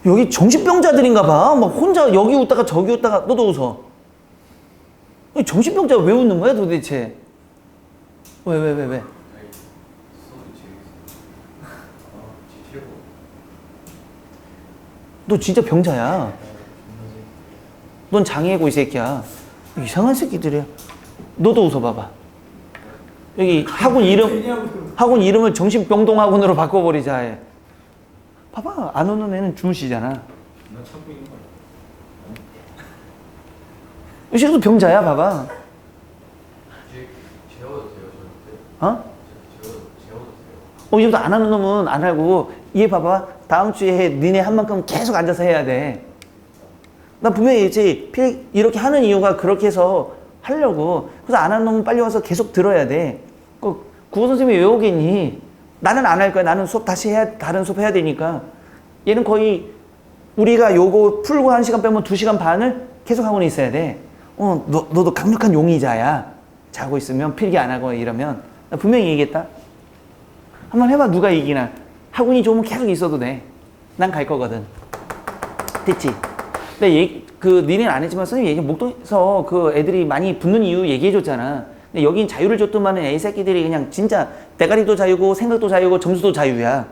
여기 정신병자들인가 봐. 막 혼자 여기 웃다가 저기 웃다가 너도 웃어. 정신병자 왜 웃는 거야 도대체? 왜? 수업이 재밌어. 너 진짜 병자야. 넌 장애고 이 새끼야. 이상한 새끼들이야. 너도 웃어봐봐. 여기 학원 이름을 정신병동학원으로 바꿔버리자 해. 봐봐, 안 오는 애는 주무시잖아. 나 찾고 있는 거야. 이 새끼도 병자야. 봐봐. 재워도 돼요, 저한테? 어? 재워도 돼요. 이제부터 안 하는 놈은 안 하고, 얘 봐봐. 다음 주에 니네 한 만큼 계속 앉아서 해야 돼. 나 분명히 이제 이렇게 하는 이유가 그렇게 해서 하려고. 그래서 안 하는 놈은 빨리 와서 계속 들어야 돼. 국어 선생님이 왜 오겠니? 나는 안 할 거야. 나는 수업 다시 다른 수업 해야 되니까. 얘는 거의 우리가 요거 풀고 1시간 빼면 2시간 반을 계속 학원에 있어야 돼. 너도 강력한 용의자야. 자고 있으면 필기 안 하고 이러면. 나 분명히 얘기했다. 한번 해봐. 누가 이기나. 학원이 좋으면 계속 있어도 돼. 난 갈 거거든. 됐지? 근데 니네는 안 했지만 선생님이 얘기 목동에서 그 애들이 많이 붙는 이유 얘기해줬잖아. 근데 여긴 자유를 줬더만은 애 새끼들이 그냥 진짜 대가리도 자유고 생각도 자유고 점수도 자유야.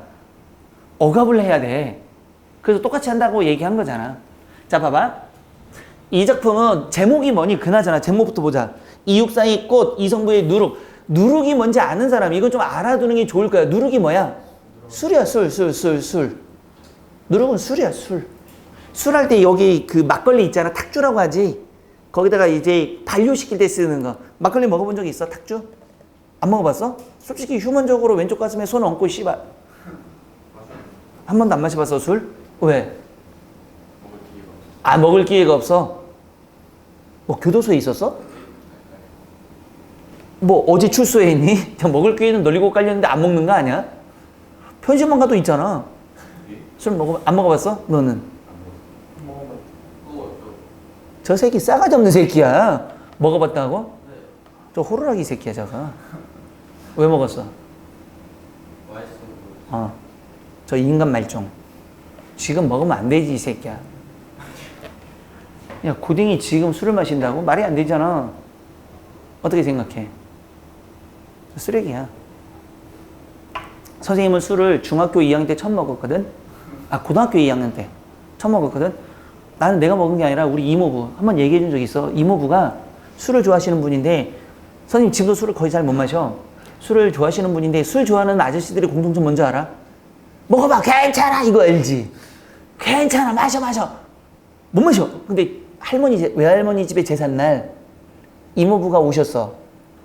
억압을 해야 돼. 그래서 똑같이 한다고 얘기한 거잖아. 자, 봐봐. 이 작품은 제목이 뭐니? 그나저나 제목부터 보자. 이육사의 꽃, 이성부의 누룩. 누룩이 뭔지 아는 사람, 이건 좀 알아두는 게 좋을 거야. 누룩이 뭐야? 술이야, 술. 누룩은 술이야, 술. 술 할 때 여기 그 막걸리 있잖아. 탁주라고 하지. 거기다가 이제 반류시킬 때 쓰는 거. 막걸리 먹어본 적 있어? 탁주? 안 먹어봤어? 솔직히 휴먼적으로 왼쪽 가슴에 손 얹고 씨발. 한 번도 안 마셔봤어, 술? 왜? 먹을 기회가 없어. 뭐 교도소에 있었어? 뭐 어제 출소해 있니? 먹을 기회는 널리고 깔렸는데 안 먹는 거 아니야? 편의점만 가도 있잖아. 술 안 먹어봤어? 너는? 저 새끼 싸가지 없는 새끼야. 먹어봤다고? 네. 저 호루라기 새끼야 저거. 왜 먹었어? 저 인간 말종. 지금 먹으면 안 되지 이 새끼야. 야, 고딩이 지금 술을 마신다고? 말이 안 되잖아. 어떻게 생각해? 쓰레기야. 선생님은 술을 중학교 2학년 때 처음 먹었거든? 고등학교 2학년 때 처음 먹었거든? 나는 내가 먹은 게 아니라 우리 이모부 한번 얘기해 준 적 있어. 이모부가 술을 좋아하시는 분인데, 선생님 지금도 술을 거의 잘 못 마셔. 술을 좋아하시는 분인데 술 좋아하는 아저씨들의 공통점 뭔지 알아? 먹어봐 괜찮아 이거 알지? 괜찮아 마셔 못 마셔. 근데 외할머니 집에 제삿날 이모부가 오셨어.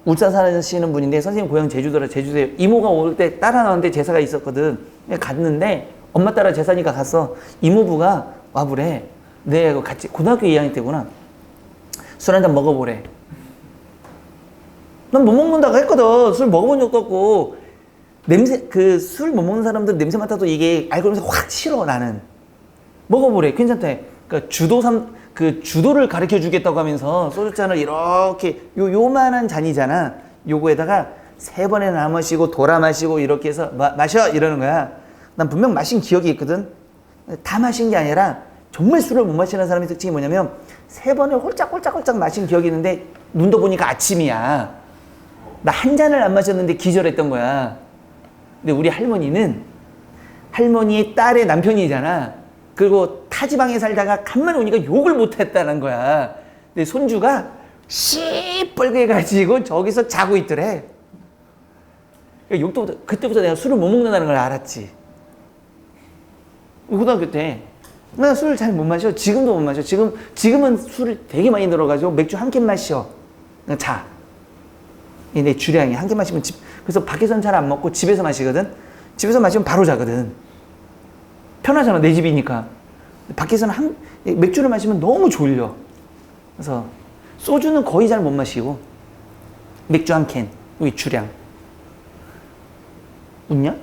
울산 사시는 분인데 선생님 고향 제주도라. 제주도에 이모가 올 때 따라 나왔는데 제사가 있었거든. 갔는데 엄마 따라 제사니까 갔어. 이모부가 와보래. 내가 같이 고등학교 2학년 때구나. 술 한잔 먹어보래. 난 못 먹는다고 했거든. 술 먹어본 적도 없고. 냄새, 그 술 못 먹는 사람들 냄새 맡아도 이게 알코올 냄새 확 싫어, 나는. 먹어보래. 괜찮대. 그러니까 주도를 가르쳐 주겠다고 하면서 소주잔을 이렇게 요만한 잔이잖아. 요거에다가 3번에 남으시고 돌아 마시고 이렇게 해서 마셔! 이러는 거야. 난 분명 마신 기억이 있거든. 다 마신 게 아니라 정말 술을 못 마시는 사람의 특징이 뭐냐면 3번을 홀짝홀짝홀짝 마신 기억이 있는데 눈 떠보니까 아침이야. 나 한 잔을 안 마셨는데 기절했던 거야. 근데 우리 할머니는 할머니의 딸의 남편이잖아. 그리고 타지방에 살다가 간만에 오니까 욕을 못했다는 거야. 근데 손주가 시뻘게 가지고 저기서 자고 있더래. 그때부터 내가 술을 못 먹는다는 걸 알았지. 고등학교 때. 나 술을 잘 못 마셔. 지금도 못 마셔. 지금은 술을 되게 많이 늘어가지고 맥주 한 캔 마셔. 그냥 자. 이 내 주량이 한 캔 마시면 그래서 밖에서는 잘 안 먹고 집에서 마시거든. 집에서 마시면 바로 자거든. 편하잖아, 내 집이니까. 밖에서는 맥주를 마시면 너무 졸려. 그래서 소주는 거의 잘 못 마시고 맥주 한 캔, 여기 주량. 웃냐?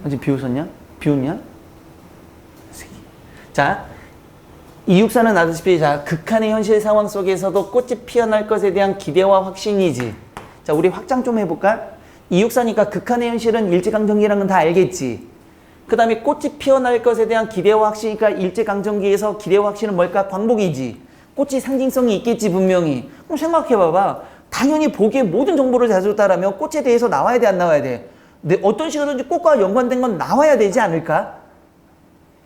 아직 비웃었냐? 비웃냐? 자, 이육사는 아다시피 자 극한의 현실 상황 속에서도 꽃이 피어날 것에 대한 기대와 확신이지. 자, 우리 확장 좀 해볼까? 이육사니까 극한의 현실은 일제강점기라는 건 다 알겠지. 그 다음에 꽃이 피어날 것에 대한 기대와 확신이니까 일제강점기에서 기대와 확신은 뭘까? 광복이지. 꽃이 상징성이 있겠지, 분명히. 그럼 생각해봐봐. 당연히 보기에 모든 정보를 다 줬다라면 꽃에 대해서 나와야 돼, 안 나와야 돼? 어떤 식으로든지 꽃과 연관된 건 나와야 되지 않을까?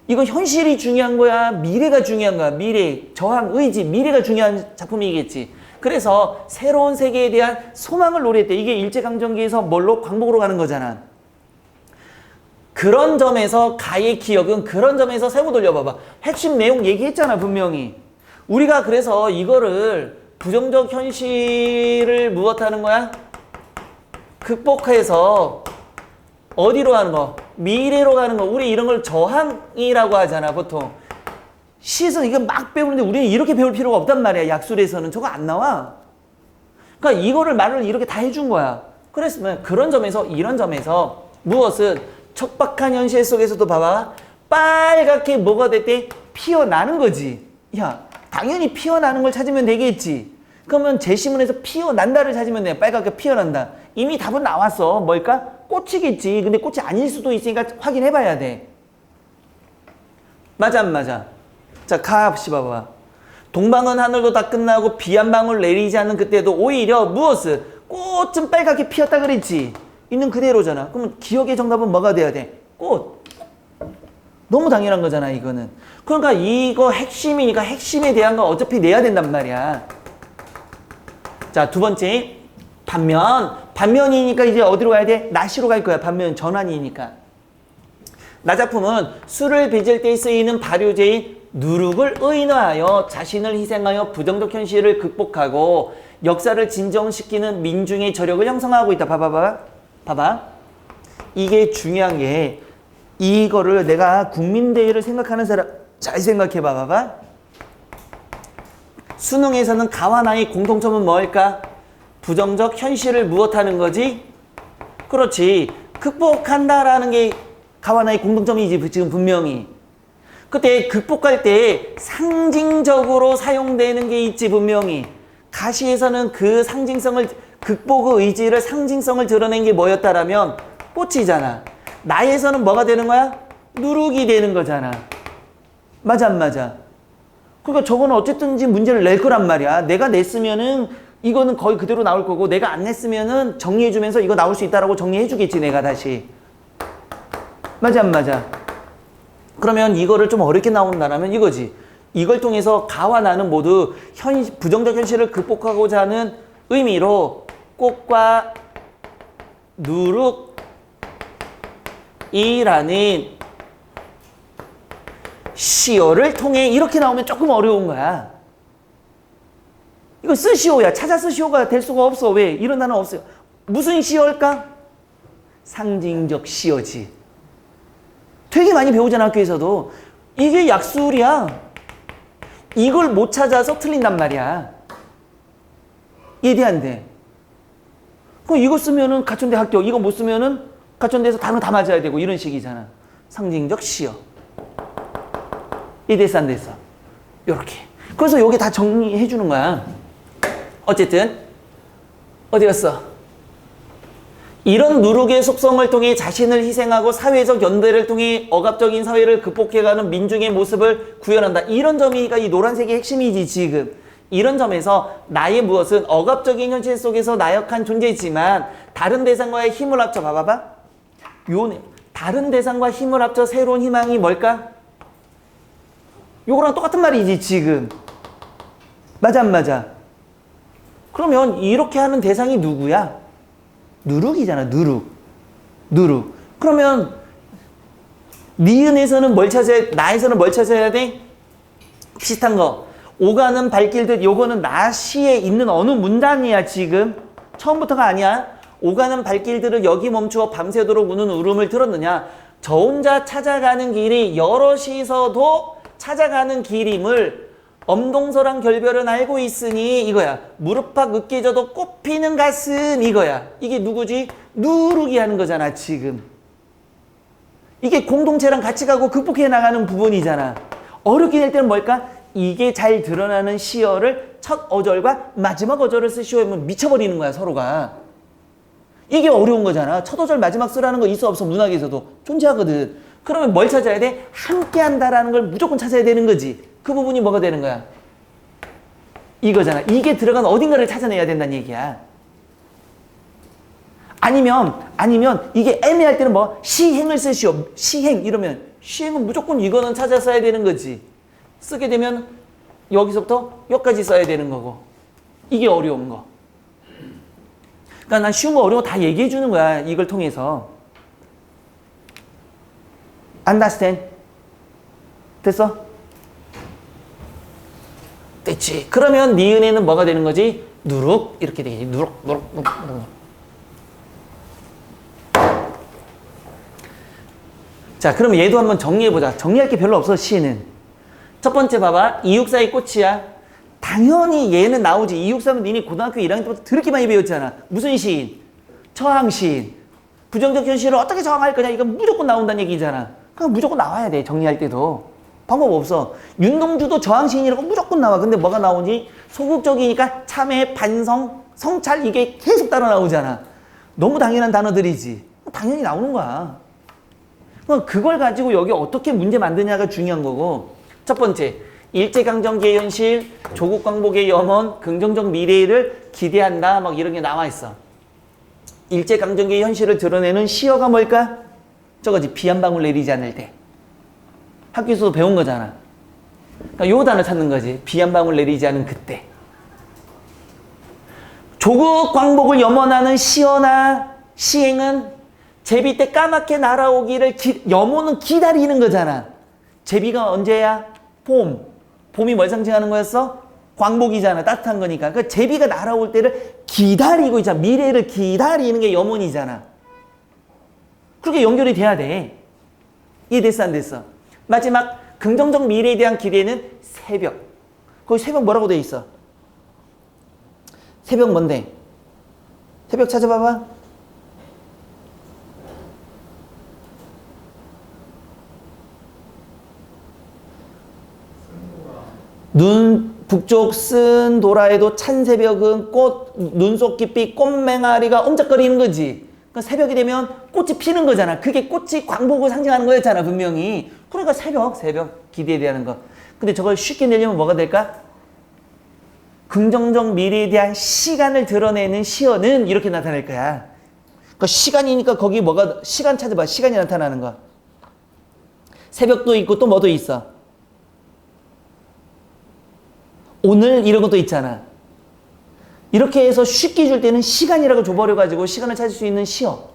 이건 현실이 중요한 거야? 미래가 중요한 거야? 미래, 저항, 의지, 미래가 중요한 작품이겠지. 그래서 새로운 세계에 대한 소망을 노래했대. 이게 일제강점기에서 뭘로? 광복으로 가는 거잖아. 그런 점에서 가의 기억은 그런 점에서 세고 돌려봐봐. 핵심 내용 얘기했잖아, 분명히. 우리가 그래서 이거를 부정적 현실을 무엇하는 거야? 극복해서 어디로 가는 거? 미래로 가는 거. 우리 이런 걸 저항이라고 하잖아, 보통. 시에서 이거 막 배우는데 우리는 이렇게 배울 필요가 없단 말이야. 약술에서는 저거 안 나와. 그러니까 이거를 말을 이렇게 다 해준 거야. 그랬으면 그런 점에서 이런 점에서 무엇은 척박한 현실 속에서도 봐봐. 빨갛게 뭐가 됐대? 피어나는 거지. 야, 당연히 피어나는 걸 찾으면 되겠지. 그러면 제시문에서 피어난다를 찾으면 돼. 빨갛게 피어난다. 이미 답은 나왔어. 뭘까? 꽃이겠지. 근데 꽃이 아닐 수도 있으니까 확인해 봐야 돼. 맞아 안 맞아? 자, 가합시 봐봐. 동방은 하늘도 다 끝나고 비 한 방울 내리지 않는 그때도 오히려 무엇을? 꽃은 빨갛게 피었다 그랬지. 있는 그대로잖아. 그러면 기억의 정답은 뭐가 돼야 돼? 꽃. 너무 당연한 거잖아, 이거는. 그러니까 이거 핵심이니까 핵심에 대한 건 어차피 내야 된단 말이야. 자, 두 번째. 반면이니까 이제 어디로 가야 돼? 나시로 갈 거야. 반면 전환이니까. 나작품은 술을 빚을 때 쓰이는 발효제인 누룩을 의인화하여 자신을 희생하여 부정적 현실을 극복하고 역사를 진정시키는 민중의 저력을 형성하고 있다. 봐봐. 이게 중요한 게 이거를 내가 국민대회를 생각하는 사람 잘 생각해봐. 봐봐. 수능에서는 가와 나의 공통점은 뭘까? 부정적 현실을 무엇하는 거지? 그렇지. 극복한다라는 게 가와 나의 공통점이지, 지금 분명히. 그때 극복할 때 상징적으로 사용되는 게 있지, 분명히. 가시에서는 그 상징성을, 극복의 의지를, 상징성을 드러낸 게 뭐였다라면 꽃이잖아. 나에서는 뭐가 되는 거야? 누룩이 되는 거잖아. 맞아, 안 맞아? 그러니까 저거는 어쨌든지 문제를 낼 거란 말이야. 내가 냈으면은 이거는 거의 그대로 나올 거고, 내가 안 냈으면은 정리해주면서 이거 나올 수 있다라고 정리해주겠지, 내가 다시. 맞아, 안 맞아? 그러면 이거를 좀 어렵게 나온다라면 이거지. 이걸 통해서 가와 나는 모두 부정적 현실을 극복하고자 하는 의미로 꽃과 누룩이라는 시어를 통해 이렇게 나오면 조금 어려운 거야. 이거 쓰시오야. 찾아 쓰시오가 될 수가 없어. 왜? 이런 단어 없어요. 무슨 시어일까? 상징적 시어지. 되게 많이 배우잖아, 학교에서도. 이게 약수울이야. 이걸 못 찾아서 틀린단 말이야. 이해돼, 안 돼? 그럼 이거 쓰면은 가천대 합격, 이거 못 쓰면은 가천대에서 단어 다 맞아야 되고, 이런 식이잖아. 상징적 시어. 이해됐어, 안 됐어? 요렇게. 그래서 요게 다 정리해 주는 거야. 어쨌든 어디 갔어? 이런 누룩의 속성을 통해 자신을 희생하고 사회적 연대를 통해 억압적인 사회를 극복해가는 민중의 모습을 구현한다. 이런 점이가 이 노란색의 핵심이지 지금. 이런 점에서 나의 무엇은 억압적인 현실 속에서 나약한 존재지만 다른 대상과의 힘을 합쳐 봐봐봐. 요네. 다른 대상과 힘을 합쳐 새로운 희망이 뭘까? 요거랑 똑같은 말이지 지금. 맞아 안 맞아? 그러면 이렇게 하는 대상이 누구야? 누룩이잖아, 누룩. 누룩. 그러면 니은에서는 뭘 찾아야, 나에서는 뭘 찾아야 돼? 비슷한 거. 오가는 발길들, 요거는 나 시에 있는 어느 문단이야 지금. 처음부터가 아니야. 오가는 발길들을 여기 멈추어 밤새도록 우는 울음을 들었느냐. 저 혼자 찾아가는 길이 여럿이서도 찾아가는 길임을 엄동설한 결별은 알고 있으니 이거야. 무릎팍 으깨져도 꽃피는 가슴 이거야. 이게 누구지? 누룩이 하는 거잖아 지금. 이게 공동체랑 같이 가고 극복해 나가는 부분이잖아. 어렵게 될 때는 뭘까? 이게 잘 드러나는 시어를 첫 어절과 마지막 어절을 쓰시오 하면 미쳐버리는 거야 서로가. 이게 어려운 거잖아. 첫 어절 마지막 쓰라는 거 있어 없어 문학에서도 존재하거든. 그러면 뭘 찾아야 돼? 함께 한다라는 걸 무조건 찾아야 되는 거지. 그 부분이 뭐가 되는 거야? 이거잖아. 이게 들어간 어딘가를 찾아내야 된다는 얘기야. 아니면 이게 애매할 때는 뭐 시행을 쓰시오. 시행 이러면 시행은 무조건 이거는 찾아 써야 되는 거지. 쓰게 되면 여기서부터 여기까지 써야 되는 거고. 이게 어려운 거. 그러니까 난 쉬운 거 어려운 거 다 얘기해 주는 거야. 이걸 통해서. Understand? 됐어? 됐지. 그러면 니은에는 뭐가 되는 거지? 누룩 이렇게 되겠지. 누룩. 자, 그럼 얘도 한번 정리해보자. 정리할 게 별로 없어, 시는. 첫 번째 봐봐. 264의 꽃이야. 당연히 얘는 나오지. 263은 니네 고등학교 1학년 때부터 그렇게 많이 배웠잖아. 무슨 시인? 처항시인. 부정적 현실을 어떻게 저항할 거냐. 이건 무조건 나온다는 얘기잖아. 그럼 무조건 나와야 돼. 정리할 때도. 방법 없어. 윤동주도 저항시인이라고 무조건 나와. 근데 뭐가 나오니? 소극적이니까 참회, 반성, 성찰 이게 계속 따라 나오잖아. 너무 당연한 단어들이지. 당연히 나오는 거야. 그걸 가지고 여기 어떻게 문제 만드냐가 중요한 거고. 첫 번째, 일제강점기의 현실, 조국광복의 염원, 긍정적 미래를 기대한다. 막 이런 게 나와 있어. 일제강점기의 현실을 드러내는 시어가 뭘까? 저거지. 비 한 방울 내리지 않을 때. 학교에서도 배운 거잖아. 그러니까 요 단어 찾는 거지. 비 한 방울 내리지 않은 그때. 조국 광복을 염원하는 시어나 시행은 제비 때 까맣게 날아오기를 염원은 기다리는 거잖아. 제비가 언제야? 봄. 봄이 뭘 상징하는 거였어? 광복이잖아. 따뜻한 거니까. 그 제비가 날아올 때를 기다리고 있잖아. 미래를 기다리는 게 염원이잖아. 그렇게 연결이 돼야 돼. 이해됐어 안 됐어? 마지막 긍정적 미래에 대한 기대는 새벽. 거기 새벽 뭐라고 돼 있어? 새벽 뭔데? 새벽 찾아봐봐. 눈 북쪽 쓴 도라에도 찬 새벽은 꽃 눈속 깊이 꽃맹아리가 옴짝거리는 거지. 그러니까 새벽이 되면 꽃이 피는 거잖아. 그게 꽃이 광복을 상징하는 거였잖아 분명히. 그러니까 새벽 기대에 대한 거. 근데 저걸 쉽게 내려면 뭐가 될까? 긍정적 미래에 대한 시간을 드러내는 시어는 이렇게 나타날 거야. 그러니까 시간이니까 거기 뭐가 시간 찾아봐. 시간이 나타나는 거. 새벽도 있고 또 뭐도 있어. 오늘 이런 것도 있잖아. 이렇게 해서 쉽게 줄 때는 시간이라고 줘버려가지고 시간을 찾을 수 있는 시어.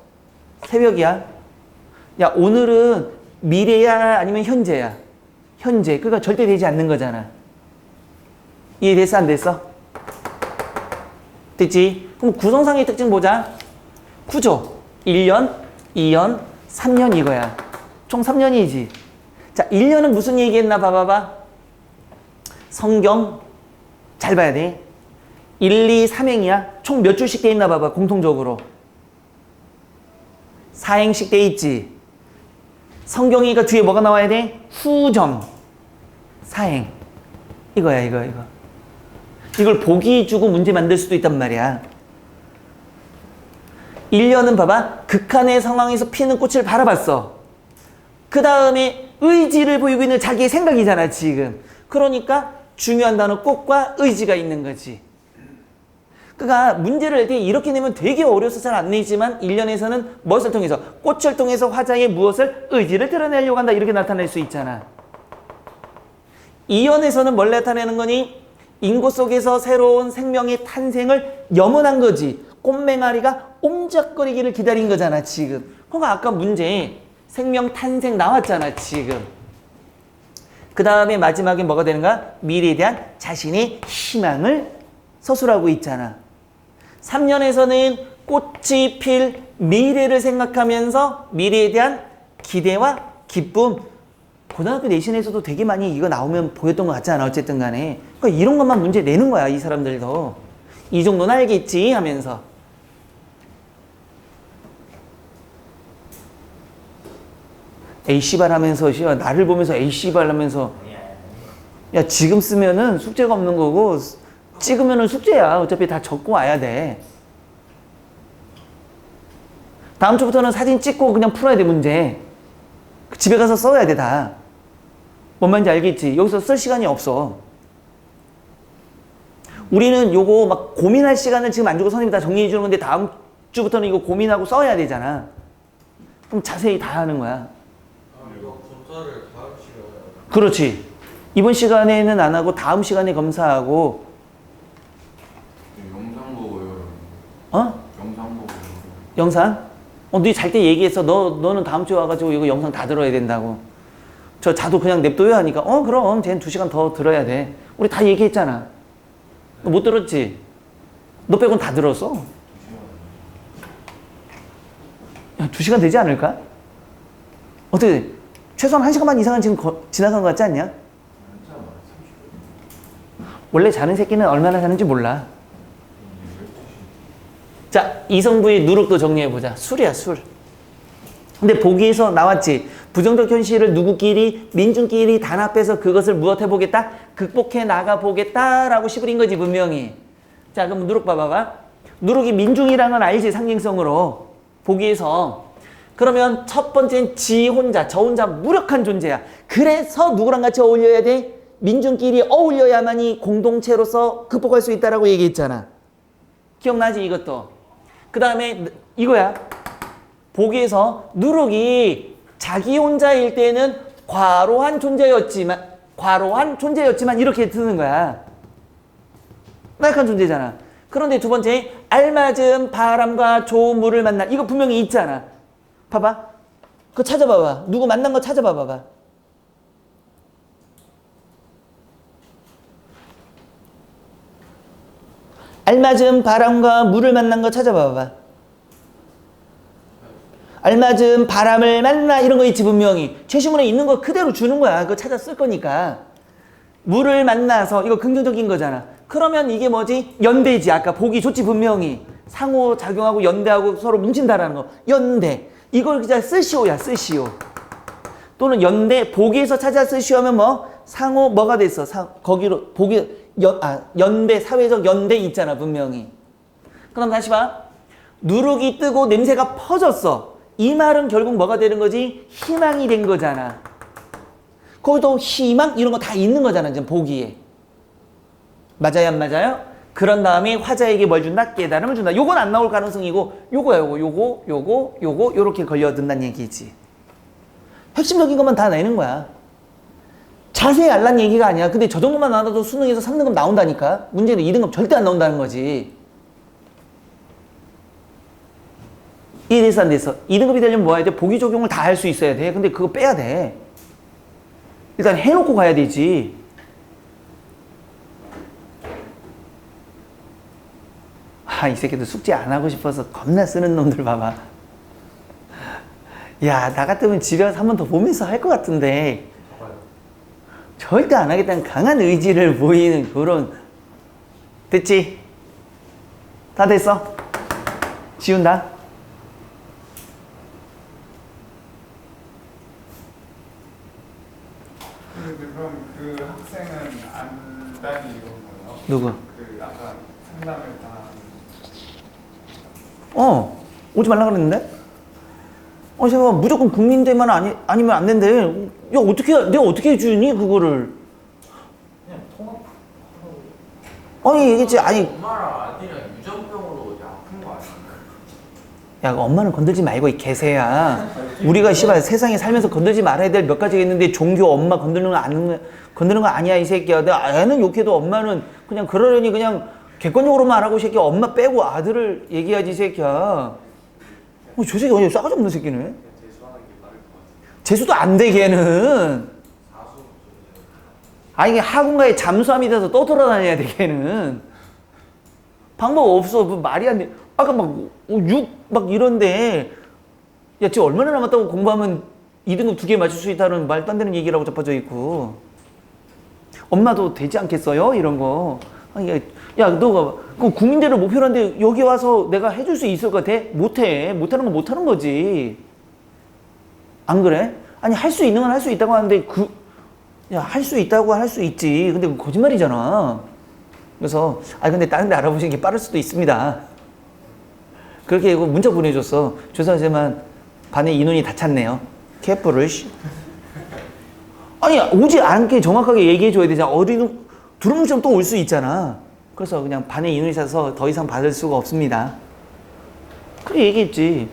새벽이야. 야 오늘은 미래야 아니면 현재야? 현재. 그러니까 절대 되지 않는 거잖아. 이해됐어 안 됐어? 됐지? 그럼 구성상의 특징 보자. 구조. 1년, 2년, 3년 이거야. 총 3년이지. 자, 1년은 무슨 얘기했나 봐봐봐. 성경 잘 봐야 돼. 1, 2, 3행이야. 총 몇 줄씩 돼 있나 봐봐. 공통적으로. 4행씩 돼 있지. 성경이가 뒤에 뭐가 나와야 돼? 후점. 4행. 이거야, 이거. 이걸 보기 주고 문제 만들 수도 있단 말이야. 1년은 봐봐. 극한의 상황에서 피는 꽃을 바라봤어. 그 다음에 의지를 보이고 있는 자기의 생각이잖아, 지금. 그러니까 중요한 단어 꽃과 의지가 있는 거지. 그러니까 문제를 낼 때 이렇게 내면 되게 어려워서 잘 안 내지만 1년에서는 무엇을 통해서? 꽃을 통해서 화자의 무엇을? 의지를 드러내려고 한다. 이렇게 나타낼 수 있잖아. 2연에서는 뭘 나타내는 거니? 인고 속에서 새로운 생명의 탄생을 염원한 거지. 꽃맹아리가 옴작거리기를 기다린 거잖아, 지금. 그러니까 아까 문제에 생명 탄생 나왔잖아, 지금. 그 다음에 마지막에 뭐가 되는가? 미래에 대한 자신의 희망을 서술하고 있잖아. 3년에서는 꽃이 필 미래를 생각하면서 미래에 대한 기대와 기쁨. 고등학교 내신에서도 되게 많이 이거 나오면 보였던 것 같지 않아? 어쨌든 간에. 그러니까 이런 것만 문제 내는 거야, 이 사람들도. 이 정도는 알겠지? 하면서. A씨발 하면서, 나를 보면서 A씨발 하면서. 야, 지금 쓰면은 숙제가 없는 거고, 찍으면은 숙제야. 어차피 다 적고 와야 돼. 다음 주부터는 사진 찍고 그냥 풀어야 돼, 문제. 집에 가서 써야 돼, 다. 뭔 말인지 알겠지? 여기서 쓸 시간이 없어. 우리는 요거 막 고민할 시간을 지금 안 주고 선생님이 다 정리해 주는 건데 다음 주부터는 이거 고민하고 써야 되잖아. 그럼 자세히 다 하는 거야. 이거 검사를 다음 시간에. 그렇지. 이번 시간에는 안 하고 다음 시간에 검사하고. 영상 보고요. 어? 영상 보고. 영상? 네 잘 때 얘기했어. 너는 다음 주에 와가지고 이거 영상 다 들어야 된다고. 저 자도 그냥 냅둬요 하니까 그럼 쟤는 2시간 더 들어야 돼. 우리 다 얘기했잖아. 너 못 들었지? 너 빼고는 다 들었어. 야, 2시간 되지 않을까? 어떻게 최소한 1시간 이상은 지금 지나간 것 같지 않냐? 원래 자는 새끼는 얼마나 자는지 몰라. 자, 이성부의 누룩도 정리해보자. 술이야, 술. 근데 보기에서 나왔지. 부정적 현실을 누구끼리, 민중끼리 단합해서 그것을 무엇해보겠다? 극복해 나가보겠다라고 시부린 거지, 분명히. 자, 그럼 누룩 봐봐봐. 누룩이 민중이라는 건 알지, 상징성으로. 보기에서. 그러면 첫 번째는 지 혼자, 저 혼자 무력한 존재야. 그래서 누구랑 같이 어울려야 돼? 민중끼리 어울려야만이 공동체로서 극복할 수 있다라고 얘기했잖아. 기억나지, 이것도? 그 다음에 이거야. 보기에서 누룩이 자기 혼자일 때는 과로한 존재였지만 이렇게 드는 거야. 나약한 존재잖아. 그런데 두 번째, 알맞은 바람과 좋은 물을 만나. 이거 분명히 있잖아. 봐봐. 그거 찾아봐봐. 누구 만난 거 찾아봐봐. 알맞은 바람과 물을 만난 거 찾아봐봐. 알맞은 바람을 만나 이런 거 있지, 분명히. 최신문에 있는 거 그대로 주는 거야. 그거 찾아 쓸 거니까. 물을 만나서 이거 긍정적인 거잖아. 그러면 이게 뭐지? 연대지. 아까 보기 좋지, 분명히. 상호작용하고 연대하고 서로 뭉친다라는 거. 연대. 이걸 그냥 쓰시오야, 쓰시오. 또는 연대, 보기에서 찾아 쓰시오 하면 뭐? 상호 뭐가 됐어? 거기로 보기 연대, 사회적 연대 있잖아, 분명히. 그럼 다시 봐. 누룩이 뜨고 냄새가 퍼졌어. 이 말은 결국 뭐가 되는 거지? 희망이 된 거잖아. 거기도 희망 이런 거 다 있는 거잖아, 지금 보기에. 맞아요, 안 맞아요? 그런 다음에 화자에게 뭘 준다? 깨달음을 준다. 요건 안 나올 가능성이고, 요거야, 요거, 요렇게 걸려든다는 얘기지. 핵심적인 것만 다 내는 거야. 자세히 알란 얘기가 아니야. 근데 저 정도만 나와도 수능에서 3등급 나온다니까. 문제는 2등급 절대 안 나온다는 거지. 이래서 안 돼서 2등급이 되려면 뭐 해야 돼? 보기 적용을 다 할 수 있어야 돼. 근데 그거 빼야 돼. 일단 해놓고 가야 되지. 이 새끼들 숙제 안 하고 싶어서 겁나 쓰는 놈들 봐봐. 야, 나 같으면 집에 가서 한 번 더 보면서 할 것 같은데 절대 안 하겠다는 강한 의지를 보이는 그런. 됐지? 다 됐어? 지운다? 근데 그럼 그 학생은 안 다니는 거예요? 누구? 그 아까 상담을 다 오지 말라 그랬는데? 제가 무조건 국민대만 아니면 안 된대. 야, 내가 어떻게 해주니, 그거를. 그냥 통합. 아니, 얘기했지. 아니, 엄마랑 아들이랑 유전병으로 이제 아픈 거 아닌가? 야, 엄마는 건들지 말고, 이 개새야. 우리가 씨발 세상에 살면서 건들지 말아야 될 몇 가지가 있는데, 종교 엄마 건드는 거 아니야, 이 새끼야. 내가 애는 욕해도 엄마는 그냥 그러려니 그냥 객관적으로만 하라고, 이 새끼야. 엄마 빼고 아들을 얘기하지, 이 새끼야. 저 새끼 완전 싸가지 없는 새끼네. 재수하는 게 빠를 것 같은데. 재수도 안 돼, 걔는. 사수 이게 학원가에 잠수함이 돼서 떠돌아다녀야 돼, 걔는. 방법 없어. 뭐 말이 안 돼. 아까 막 이런데, 야, 지금 얼마나 남았다고 공부하면 2등급 2개 맞출 수 있다는 말도 안 되는 얘기라고 접어져 있고. 엄마도 되지 않겠어요? 이런 거. 야, 너가 그 국민대를 목표로 하는데 여기 와서 내가 해줄 수 있을 것 같아? 못해. 못하는 건 못하는 거지. 안 그래? 아니, 할 수 있는 건 할 수 있다고 하는데 할 수 있다고 할 수 있지. 근데 그건 거짓말이잖아. 그래서, 근데 다른 데 알아보시는 게 빠를 수도 있습니다. 그렇게 문자 보내줬어. 죄송하지만 반에 인원이 다 찼네요. 캐프를. 아니, 오지 않게 정확하게 얘기해줘야 되잖아. 두루뭉실하면 또 올 수 있잖아. 그래서 그냥 반에 인원이 차서 더 이상 받을 수가 없습니다. 그래 얘기했지.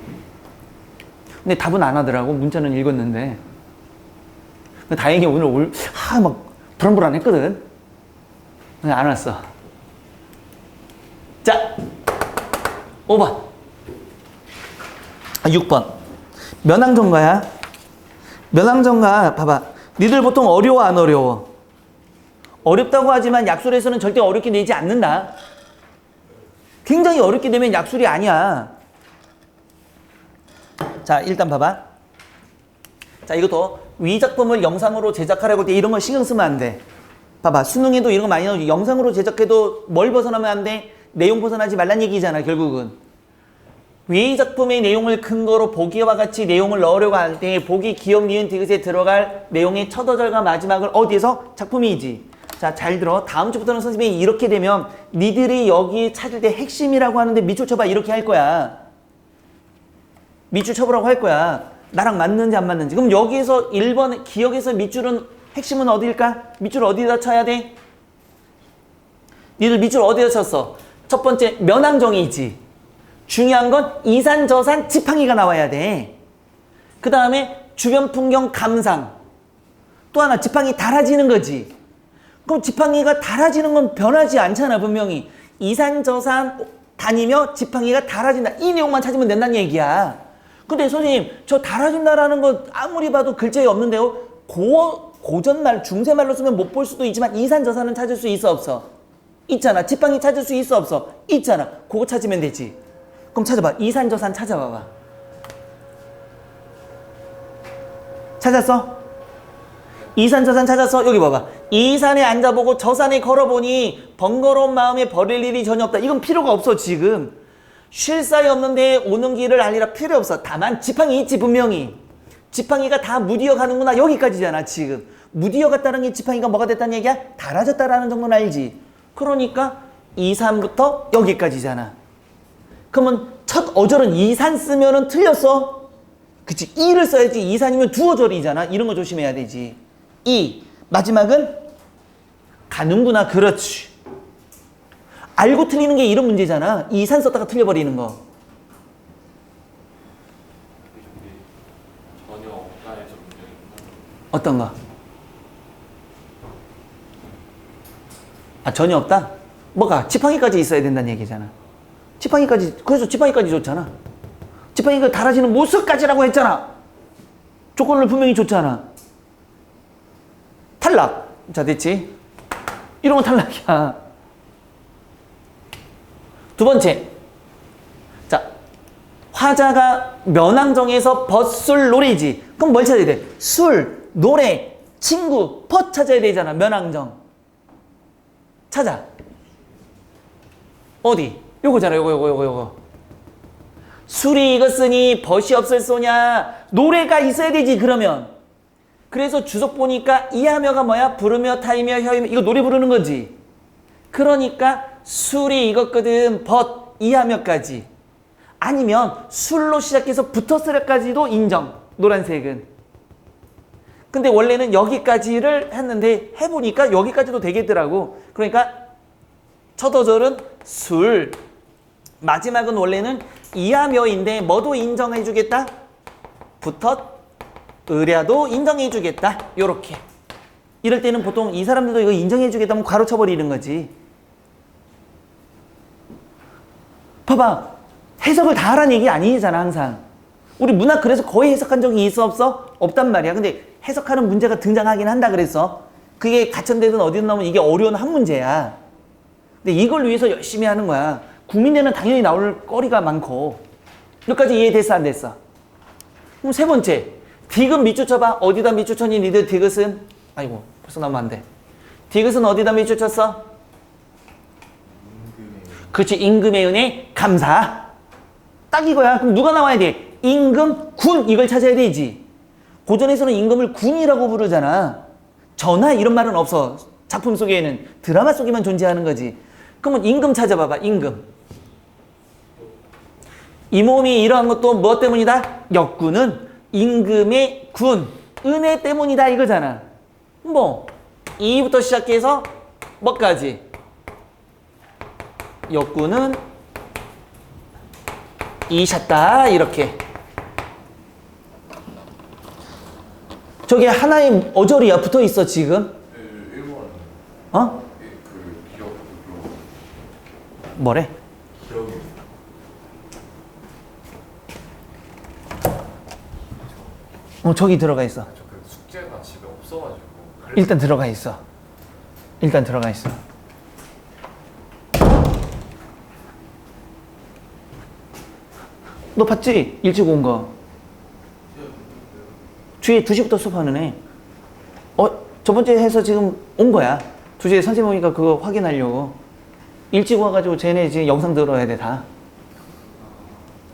근데 답은 안 하더라고. 문자는 읽었는데. 다행히 오늘 막 불안불안했거든. 근데 안 왔어. 자, 5번. 6번. 면항전가야. 면항전가 봐봐. 니들 보통 어려워 안 어려워? 어렵다고 하지만 약술에서는 절대 어렵게 내지 않는다. 굉장히 어렵게 되면 약술이 아니야. 자, 일단 봐봐. 자, 이것도 위작품을 영상으로 제작하려고 할 때 이런 거 신경 쓰면 안 돼. 봐봐. 수능에도 이런 거 많이 나오지. 영상으로 제작해도 뭘 벗어나면 안 돼? 내용 벗어나지 말란 얘기잖아, 결국은. 위작품의 내용을 근거로 보기와 같이 내용을 넣으려고 할 때 보기, 기억, 니은, 디귿에 들어갈 내용의 첫 어절과 마지막을 어디에서? 작품이지. 자, 잘 들어. 다음 주부터는 선생님이 이렇게 되면 니들이 여기 찾을 때 핵심이라고 하는데 밑줄 쳐봐. 이렇게 할 거야. 밑줄 쳐보라고 할 거야. 나랑 맞는지 안 맞는지. 그럼 여기에서 1번 기억에서 밑줄은 핵심은 어디일까? 밑줄 어디다 쳐야 돼? 니들 밑줄 어디다 쳤어? 첫 번째 면항정이지. 중요한 건 이산, 저산, 지팡이가 나와야 돼. 그 다음에 주변 풍경 감상. 또 하나 지팡이 달아지는 거지. 그럼 지팡이가 달아지는 건 변하지 않잖아, 분명히. 이산, 저산 다니며 지팡이가 달아진다. 이 내용만 찾으면 된다는 얘기야. 근데 선생님, 저 달아진다라는 거 아무리 봐도 글자에 없는데요? 고전말, 중세말로 쓰면 못 볼 수도 있지만 이산, 저산은 찾을 수 있어, 없어? 있잖아. 지팡이 찾을 수 있어, 없어? 있잖아. 그거 찾으면 되지. 그럼 찾아봐. 이산, 저산 찾아봐봐. 찾았어? 이산, 저산 찾았어? 여기 봐봐. 이산에 앉아보고 저산에 걸어보니 번거로운 마음에 버릴 일이 전혀 없다. 이건 필요가 없어, 지금. 쉴 사이 없는데 오는 길을 알리라 필요 없어. 다만 지팡이 있지, 분명히. 지팡이가 다 무디어 가는구나. 여기까지잖아, 지금. 무디어 갔다는 게 지팡이가 뭐가 됐다는 얘기야? 달아졌다라는 정도는 알지. 그러니까 이산부터 여기까지잖아. 그러면 첫 어절은 이산 쓰면은 틀렸어. 그치? 이를 써야지. 이산이면 두 어절이잖아. 이런 거 조심해야 되지. 이. 마지막은 가는구나. 그렇지. 알고 틀리는 게 이런 문제잖아. 이산 썼다가 틀려버리는 거. 전혀 없다에서 문제구나. 어떤 거? 전혀 없다? 뭐가? 지팡이까지 있어야 된다는 얘기잖아. 지팡이까지, 그래서 지팡이까지 좋잖아. 지팡이가 달아지는 모습까지라고 했잖아. 조건을 분명히 줬잖아. 탈락. 자, 됐지? 이런 건 탈락이야. 두 번째. 자, 화자가 면왕정에서 벗술 노래지. 그럼 뭘 찾아야 돼? 술, 노래, 친구, 벗 찾아야 되잖아. 면왕정. 찾아. 어디? 요거잖아. 요거. 술이 익었으니 벗이 없을소냐. 노래가 있어야 되지 그러면. 그래서 주석 보니까 이하며가 뭐야? 부르며 타이며 혀이며 이거 노래 부르는 거지. 그러니까 술이 익었거든. 벗 이하며까지. 아니면 술로 시작해서 붙었으려까지도 인정. 노란색은. 근데 원래는 여기까지를 했는데 해보니까 여기까지도 되겠더라고. 그러니까 첫 어절은 술. 마지막은 원래는 이하며인데 뭐도 인정해주겠다? 붙었 의랴도 인정해주겠다. 요렇게. 이럴 때는 보통 이 사람들도 이거 인정해주겠다면 괄호 쳐버리는 거지. 봐봐. 해석을 다 하라는 얘기 아니잖아 항상. 우리 문학 그래서 거의 해석한 적이 있어 없어? 없단 말이야. 근데 해석하는 문제가 등장하긴 한다 그랬어. 그게 가천대든 어디든 나오면 이게 어려운 한 문제야. 근데 이걸 위해서 열심히 하는 거야. 국민대는 당연히 나올 거리가 많고. 여기까지 이해됐어 안 됐어? 그럼 세 번째. 디귿 밑줄 쳐봐. 어디다 밑줄 쳤니 니들 디귿은? 아이고 벌써 나오면 안 돼. 디귿은 어디다 밑줄 쳤어? 그렇지. 임금의 은혜 감사. 딱 이거야. 그럼 누가 나와야 돼? 임금, 군 이걸 찾아야 되지. 고전에서는 임금을 군이라고 부르잖아. 전하 이런 말은 없어. 작품 속에는 드라마 속에만 존재하는 거지. 그러면 임금 찾아봐봐. 임금. 이 몸이 이러한 것도 무엇 때문이다? 역군은 임금의 군, 은혜 때문이다 이거잖아. 뭐 이부터 시작해서 뭐까지? 역군은 이셨다 이렇게. 저게 하나의 어절이야. 붙어있어 지금. 어? 그 기억 뭐래? 기억이 저기 들어가 있어. 그 숙제가 집에 없어가지고 일단 들어가 있어. 일단 들어가 있어. 너 봤지? 일찍 온 거. 주에 2시부터 수업하는 애. 저번주에 해서 지금 온 거야. 2시에 선생님 오니까 그거 확인하려고. 일찍 와가지고 쟤네 지금 영상 들어야 돼, 다.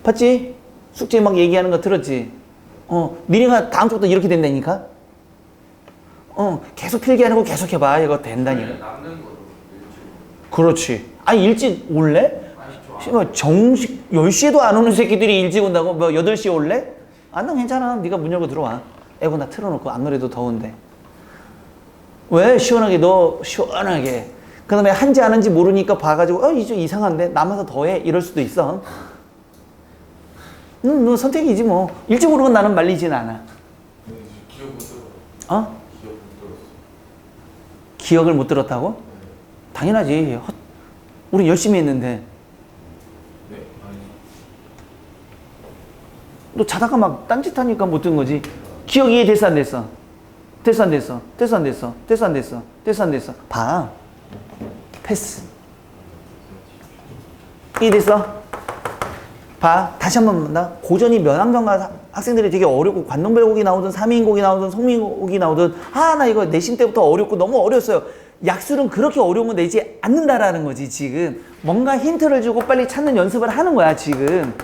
봤지? 숙제 막 얘기하는 거 들었지? 니네가 다음 주부터 이렇게 된다니까? 계속 필기하는 거 계속 해봐. 이거 된다니까. 남는 거로 그렇지. 아니, 일찍 올래? 씨발, 정식 10시에도 안 오는 새끼들이 일찍 온다고? 뭐 8시에 올래? 난 괜찮아. 네가 문 열고 들어와. 에어컨 다 틀어놓고 안 그래도 더운데. 왜? 시원하게 너 시원하게. 그 다음에 한지 안 한지 모르니까 봐가지고 이제 이상한데 남아서 더해 이럴 수도 있어. 너 선택이지 뭐. 일찍 오는 건 나는 말리진 않아. 기억 못 들어. 어? 기억 못 들었어. 기억을 못 들었다고? 당연하지. 우리 열심히 했는데. 네, 아니. 너 자다가 막 딴짓하니까 못 든 거지. 기억 이해됐어 안 됐어? 됐어 안 됐어? 됐어 안 됐어? 됐어 안 됐어? 됐어 안 됐어? 봐. 패스. 이해됐어? 봐. 다시 한 번 본다. 고전이 면왕정가 학생들이 되게 어렵고 관동별곡이 나오든 삼인곡이 나오든 송민곡이 나오든 나 이거 내신 때부터 어렵고 너무 어려웠어요. 약술은 그렇게 어려운 거 내지 않는다라는 거지 지금. 뭔가 힌트를 주고 빨리 찾는 연습을 하는 거야 지금.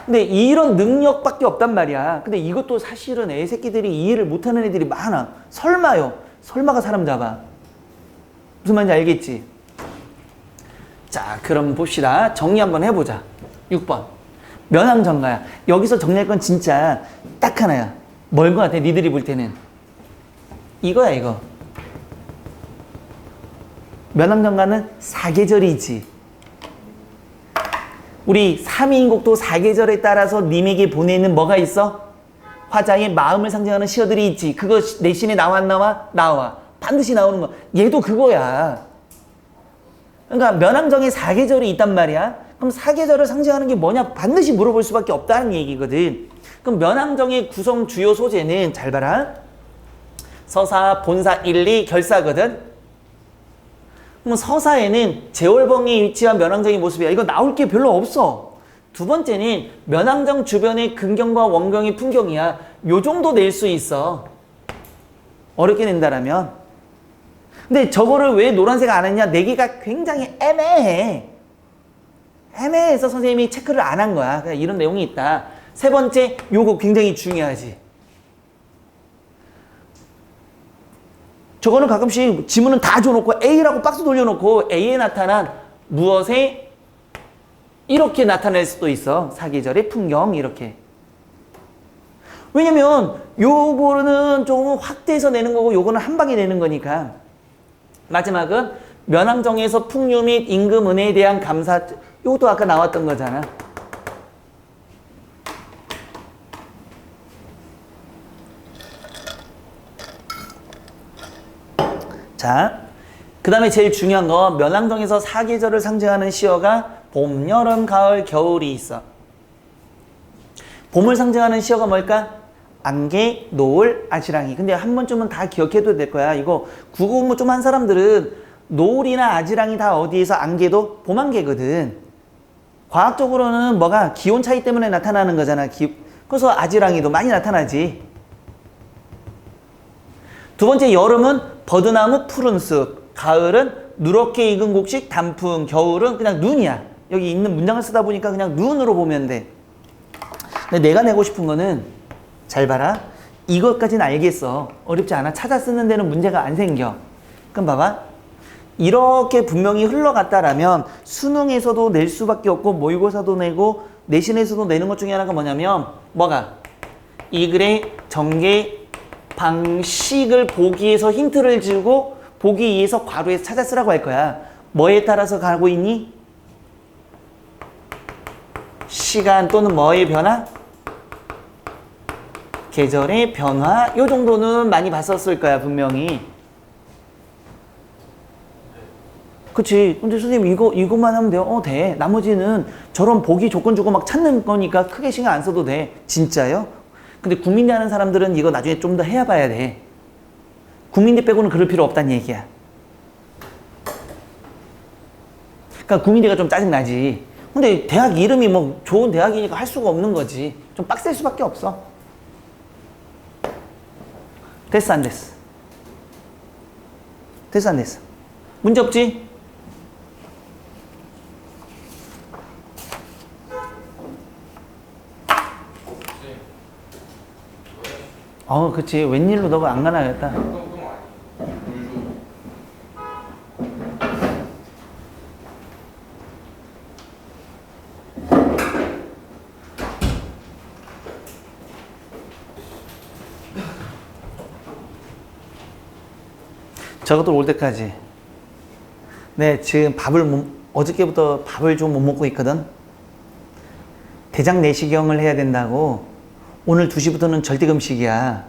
근데 이런 능력밖에 없단 말이야. 근데 이것도 사실은 애새끼들이 이해를 못하는 애들이 많아. 설마요. 설마가 사람 잡아. 무슨 말인지 알겠지? 자, 그럼 봅시다. 정리 한번 해보자. 6번. 면왕정가야. 여기서 정리할 건 진짜 딱 하나야. 뭘 것 같아? 니들이 볼 때는. 이거야 이거. 면왕정가는 사계절이지. 우리 삼위인곡도 사계절에 따라서 님에게 보내는 뭐가 있어? 화자의 마음을 상징하는 시어들이 있지. 그거 내신에 나와 안 나와? 나와. 반드시 나오는 거. 얘도 그거야. 그러니까 면왕정에 사계절이 있단 말이야. 그럼 사계절을 상징하는 게 뭐냐? 반드시 물어볼 수밖에 없다는 얘기거든. 그럼 면왕정의 구성 주요 소재는 잘 봐라. 서사, 본사, 일리, 결사거든. 그럼 서사에는 제월봉이 위치한 면왕정의 모습이야. 이거 나올 게 별로 없어. 두 번째는 면왕정 주변의 근경과 원경의 풍경이야. 요 정도 낼 수 있어. 어렵게 낸다라면. 근데 저거를 왜 노란색 안 했냐? 내기가 굉장히 애매해. 애매해서 선생님이 체크를 안 한 거야. 그냥 이런 내용이 있다. 세 번째, 요거 굉장히 중요하지. 저거는 가끔씩 지문은 다 줘놓고 A라고 박스 돌려놓고 A에 나타난 무엇에 이렇게 나타낼 수도 있어. 사계절의 풍경 이렇게. 왜냐면 요거는 조금 확대해서 내는 거고 요거는 한 방에 내는 거니까. 마지막은 면왕정에서 풍류 및 임금 은혜에 대한 감사. 요것도 아까 나왔던 거잖아. 자, 그 다음에 제일 중요한 거 면왕정에서 사계절을 상징하는 시어가 봄, 여름, 가을, 겨울이 있어. 봄을 상징하는 시어가 뭘까? 안개, 노을, 아지랑이. 근데 한 번쯤은 다 기억해도 될 거야. 이거 국어 공부 좀 한 사람들은 노을이나 아지랑이 다 어디에서 안개도 봄안개거든. 과학적으로는 뭐가 기온 차이 때문에 나타나는 거잖아. 그래서 아지랑이도 많이 나타나지. 두 번째 여름은 버드나무 푸른 숲, 가을은 누렇게 익은 곡식 단풍, 겨울은 그냥 눈이야. 여기 있는 문장을 쓰다 보니까 그냥 눈으로 보면 돼. 근데 내가 내고 싶은 거는 잘 봐라. 이것까지는 알겠어. 어렵지 않아. 찾아 쓰는 데는 문제가 안 생겨. 그럼 봐봐. 이렇게 분명히 흘러갔다라면 수능에서도 낼 수밖에 없고 모의고사도 내고 내신에서도 내는 것 중에 하나가 뭐냐면 뭐가? 이 글의 전개 방식을 보기 위해서 힌트를 주고 보기 위해서 괄호에서 찾아 쓰라고 할 거야. 뭐에 따라서 가고 있니? 시간 또는 뭐의 변화? 계절의 변화? 요 정도는 많이 봤었을 거야 분명히. 그치. 근데 선생님 이것만 하면 돼요? 돼. 나머지는 저런 보기 조건 주고 막 찾는 거니까 크게 신경 안 써도 돼. 진짜요? 근데 국민대 하는 사람들은 이거 나중에 좀 더 해야 봐야 돼. 국민대 빼고는 그럴 필요 없다는 얘기야. 그러니까 국민대가 좀 짜증나지. 근데 대학 이름이 뭐 좋은 대학이니까 할 수가 없는 거지. 좀 빡셀 수밖에 없어. 됐어 안 됐어? 됐어 안 됐어? 문제 없지? 그치. 웬일로 너가 안 가나겠다. 저것도 올 때까지. 네, 지금 어저께부터 밥을 좀 못 먹고 있거든. 대장 내시경을 해야 된다고. 오늘 2시부터는 절대 금식이야.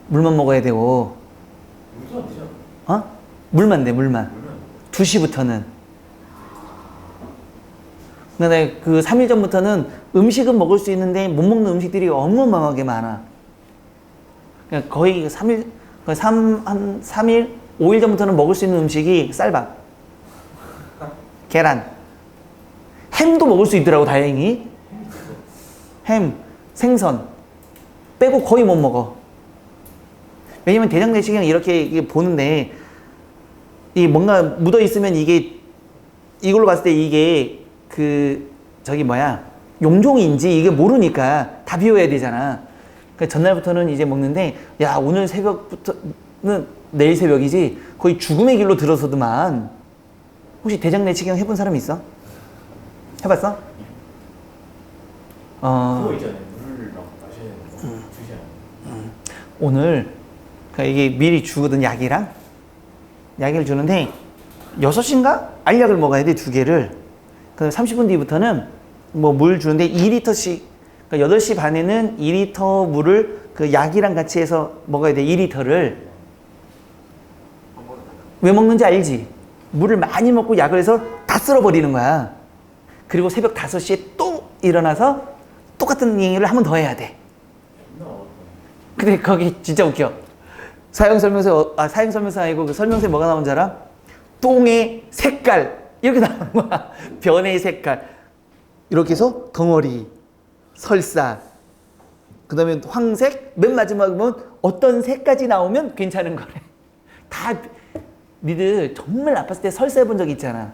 물만 먹어야 되고. 물도 안 되죠? 물만 돼, 물만. 2시부터는. 근데 그 3일 전부터는 음식은 먹을 수 있는데 못 먹는 음식들이 어마어마하게 많아. 그러니까 거의 3일, 5일 전부터는 먹을 수 있는 음식이 쌀밥, 계란, 햄도 먹을 수 있더라고, 다행히. 햄, 생선 빼고 거의 못 먹어. 왜냐면 대장 내시경 이렇게 보는데 이 뭔가 묻어 있으면 이게 이걸로 봤을 때 이게 용종인지 이게 모르니까 다 비워야 되잖아. 그러니까 전날부터는 이제 먹는데 야 오늘 새벽부터는 내일 새벽이지 거의 죽음의 길로 들어서더만. 혹시 대장 내시경 해본 사람 있어? 해봤어? 그거 있잖아요. 물을 막 마셔야 되는 거 주지 않아요. 오늘 그러니까 이게 미리 주거든. 약이를 주는데 6시인가? 알약을 먹어야 돼 2개를. 그 30분 뒤부터는 뭐 물 주는데 2리터씩. 그러니까 8시 반에는 2리터 물을 그 약이랑 같이 해서 먹어야 돼. 2리터를. 왜 먹는지 알지? 물을 많이 먹고 약을 해서 다 쓸어버리는 거야. 그리고 새벽 5시에 또 일어나서 똑같은 얘기를 한 번 더 해야 돼. 근데 거기 진짜 웃겨. 사용설명서 아니고 그 설명서에 뭐가 나온 줄 알아? 똥의 색깔 이렇게 나오는 거야. 변의 색깔. 이렇게 해서 덩어리, 설사, 그 다음에 황색, 맨 마지막에 보면 어떤 색까지 나오면 괜찮은 거래. 다 니들 정말 아팠을 때 설사 해본 적 있잖아.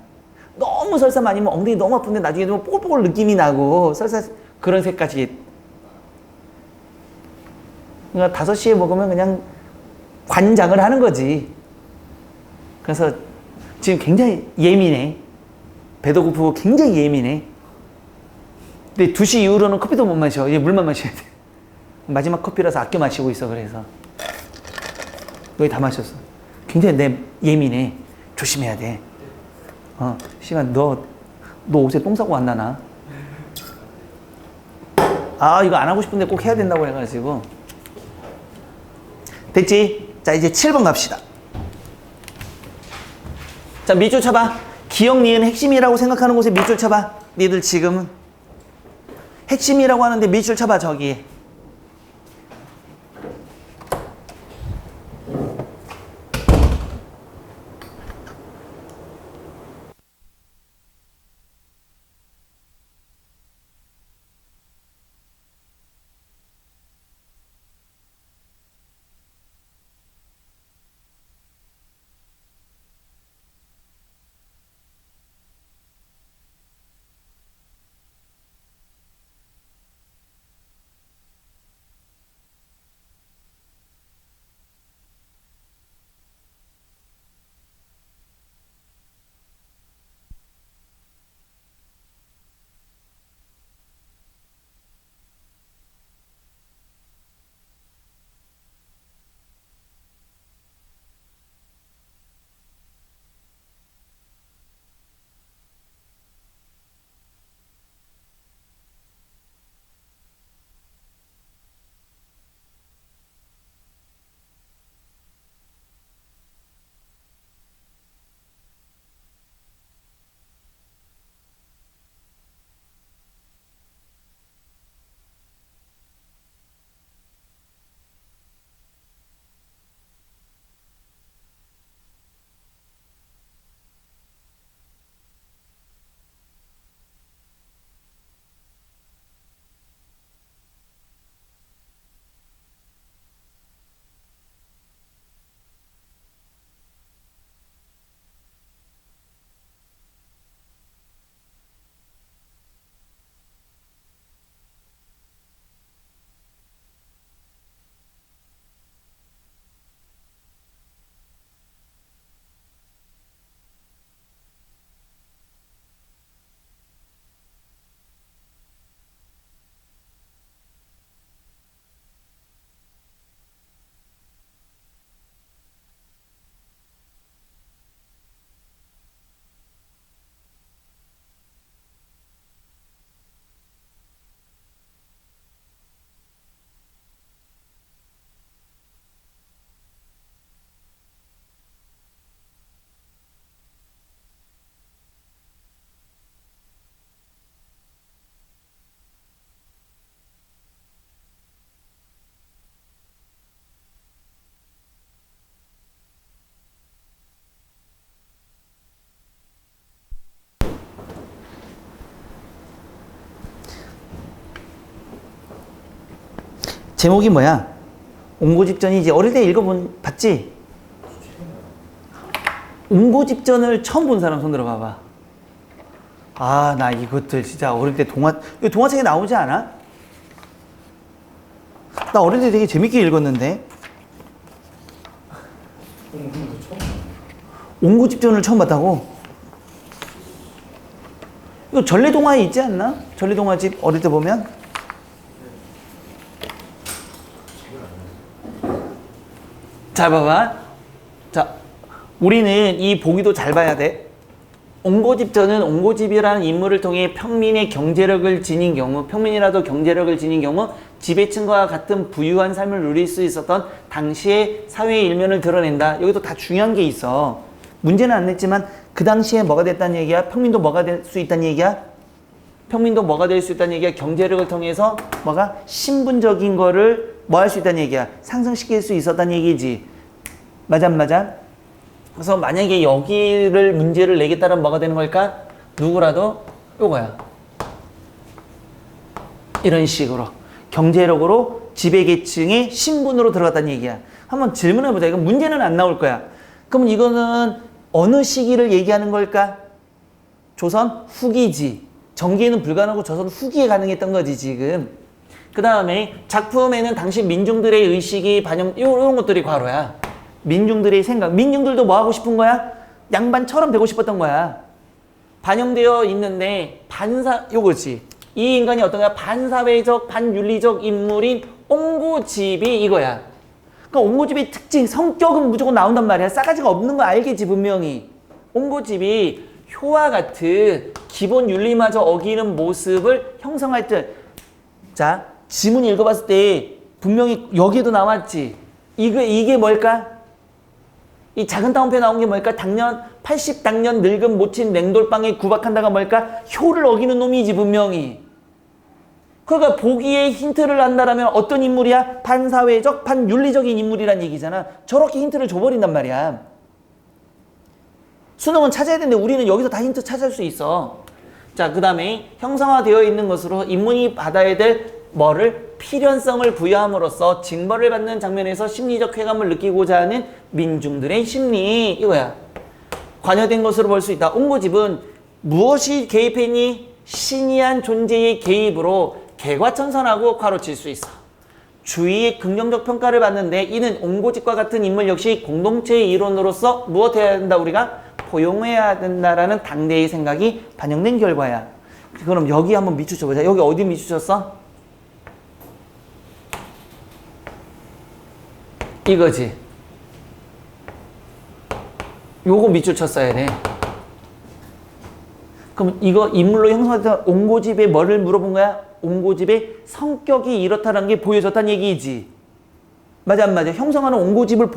너무 설사 많이 면 엉덩이 너무 아픈데 나중에 좀 뽀글뽀글 느낌이 나고 설사 그런 색까지. 그러니까 5시에 먹으면 그냥 관장을 하는 거지. 그래서 지금 굉장히 예민해. 배도 고프고 굉장히 예민해. 근데 2시 이후로는 커피도 못 마셔. 얘 물만 마셔야 돼. 마지막 커피라서 아껴 마시고 있어. 그래서 거의 다 마셨어. 굉장히 예민해. 조심해야 돼. 시간 너 옷에 똥 싸고 왔나 나? 아 이거 안 하고 싶은데 꼭 해야 된다고 해가지고. 됐지? 자 이제 7번 갑시다. 자 밑줄 쳐봐. 기억 니은 핵심이라고 생각하는 곳에 밑줄 쳐봐. 니들 지금은 핵심이라고 하는데 밑줄 쳐봐. 저기 제목이 뭐야? 옹고집전이 이제 어릴 때 봤지? 옹고집전을 처음 본 사람 손 들어봐봐. 아, 나 이것들 진짜 어릴 때 이거 동화책에 나오지 않아? 나 어릴 때 되게 재밌게 읽었는데. 옹고집전을 처음 봤다고? 이거 전래동화에 있지 않나? 전래동화집 어릴 때 보면? 잘 봐봐. 자, 우리는 이 보기도 잘 봐야 돼. 옹고집전은 옹고집이라는 인물을 통해 평민의 경제력을 지닌 경우, 평민이라도 경제력을 지닌 경우 지배층과 같은 부유한 삶을 누릴 수 있었던 당시의 사회의 일면을 드러낸다. 여기도 다 중요한 게 있어. 문제는 안 냈지만 그 당시에 뭐가 됐다는 얘기야? 평민도 뭐가 될 수 있다는 얘기야? 평민도 뭐가 될 수 있다는 얘기야? 경제력을 통해서 뭐가 신분적인 거를 뭐 할 수 있다는 얘기야? 상승시킬 수 있었다는 얘기지. 맞아 안 맞아? 그래서 만약에 여기를 문제를 내겠다면 뭐가 되는 걸까? 누구라도 요거야. 이런 식으로 경제력으로 지배계층의 신분으로 들어갔다는 얘기야. 한번 질문해보자. 이건 문제는 안 나올 거야. 그럼 이거는 어느 시기를 얘기하는 걸까? 조선 후기지. 전기에는 불가능하고 조선 후기에 가능했던 거지 지금. 그 다음에 작품에는 당시 민중들의 의식이 반영, 이런 것들이 과로야. 민중들의 생각. 민중들도 뭐 하고 싶은 거야? 양반처럼 되고 싶었던 거야. 반영되어 있는데 요거지. 이 인간이 어떤 거야? 반사회적, 반윤리적 인물인 옹고집이 이거야. 그러니까 옹고집의 특징, 성격은 무조건 나온단 말이야. 싸가지가 없는 거 알겠지 분명히. 옹고집이 효와 같은 기본 윤리마저 어기는 모습을 형성할 때, 자 지문 읽어봤을 때 분명히 여기도 나왔지. 이게 뭘까? 이 작은 따옴표에 나온 게 뭘까? 80당년 늙은 모친 냉돌방에 구박한다가 뭘까? 효를 어기는 놈이지 분명히. 그러니까 보기에 힌트를 한다라면 어떤 인물이야? 반사회적, 반윤리적인 인물이란 얘기잖아. 저렇게 힌트를 줘버린단 말이야. 수능은 찾아야 되는데 우리는 여기서 다 힌트 찾을 수 있어. 자, 그 다음에 형성화되어 있는 것으로 인문이 받아야 될 뭐를 필연성을 부여함으로써 징벌을 받는 장면에서 심리적 쾌감을 느끼고자 하는 민중들의 심리, 이거야. 관여된 것으로 볼 수 있다. 옹고집은 무엇이 개입했니? 신이한 존재의 개입으로 개과천선하고 괄호칠 수 있어. 주위의 긍정적 평가를 받는데 이는 옹고집과 같은 인물 역시 공동체의 일원으로서 무엇해야 된다? 우리가 포용해야 된다라는 당대의 생각이 반영된 결과야. 그럼 여기 한번 밑줄 쳐보자. 여기 어디 밑줄 쳤어? 이거지. 요거 밑줄 쳤어야 돼. 그럼 이거 인물로 형성된 옹고집의 뭐를 물어본 거야? 옹고집의 성격이 이렇다는 게 보여졌다는 얘기지. 맞아 안 맞아? 형성하는 옹고집을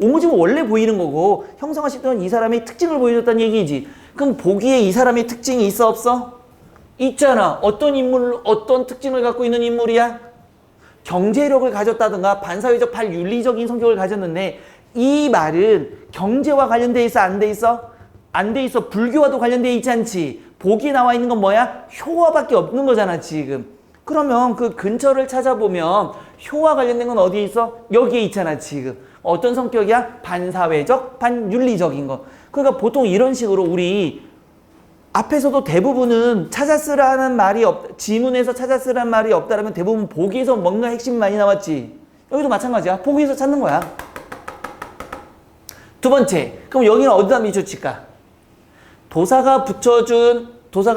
옹고집은 원래 보이는 거고 형성하시던 이 사람의 특징을 보여줬다는 얘기지. 그럼 보기에 이 사람의 특징이 있어 없어? 있잖아. 어떤 인물, 어떤 특징을 갖고 있는 인물이야? 경제력을 가졌다든가 반사회적, 반윤리적인 성격을 가졌는데 이 말은 경제와 관련돼 있어 안 돼 있어? 안 돼 있어. 불교와도 관련돼 있지 않지? 보기에 나와 있는 건 뭐야? 효화밖에 없는 거잖아 지금. 그러면 그 근처를 찾아보면 효와 관련된 건 어디에 있어? 여기에 있잖아 지금. 어떤 성격이야? 반사회적, 반윤리적인 거. 그러니까 보통 이런 식으로 우리 앞에서도 대부분은 찾아쓰라는 말이 지문에서 찾아쓰라는 말이 없다라면 대부분 보기에서 뭔가 핵심이 많이 나왔지. 여기도 마찬가지야. 보기에서 찾는 거야. 두 번째, 그럼 여기는 어디다 밑줄 칠까? 도사가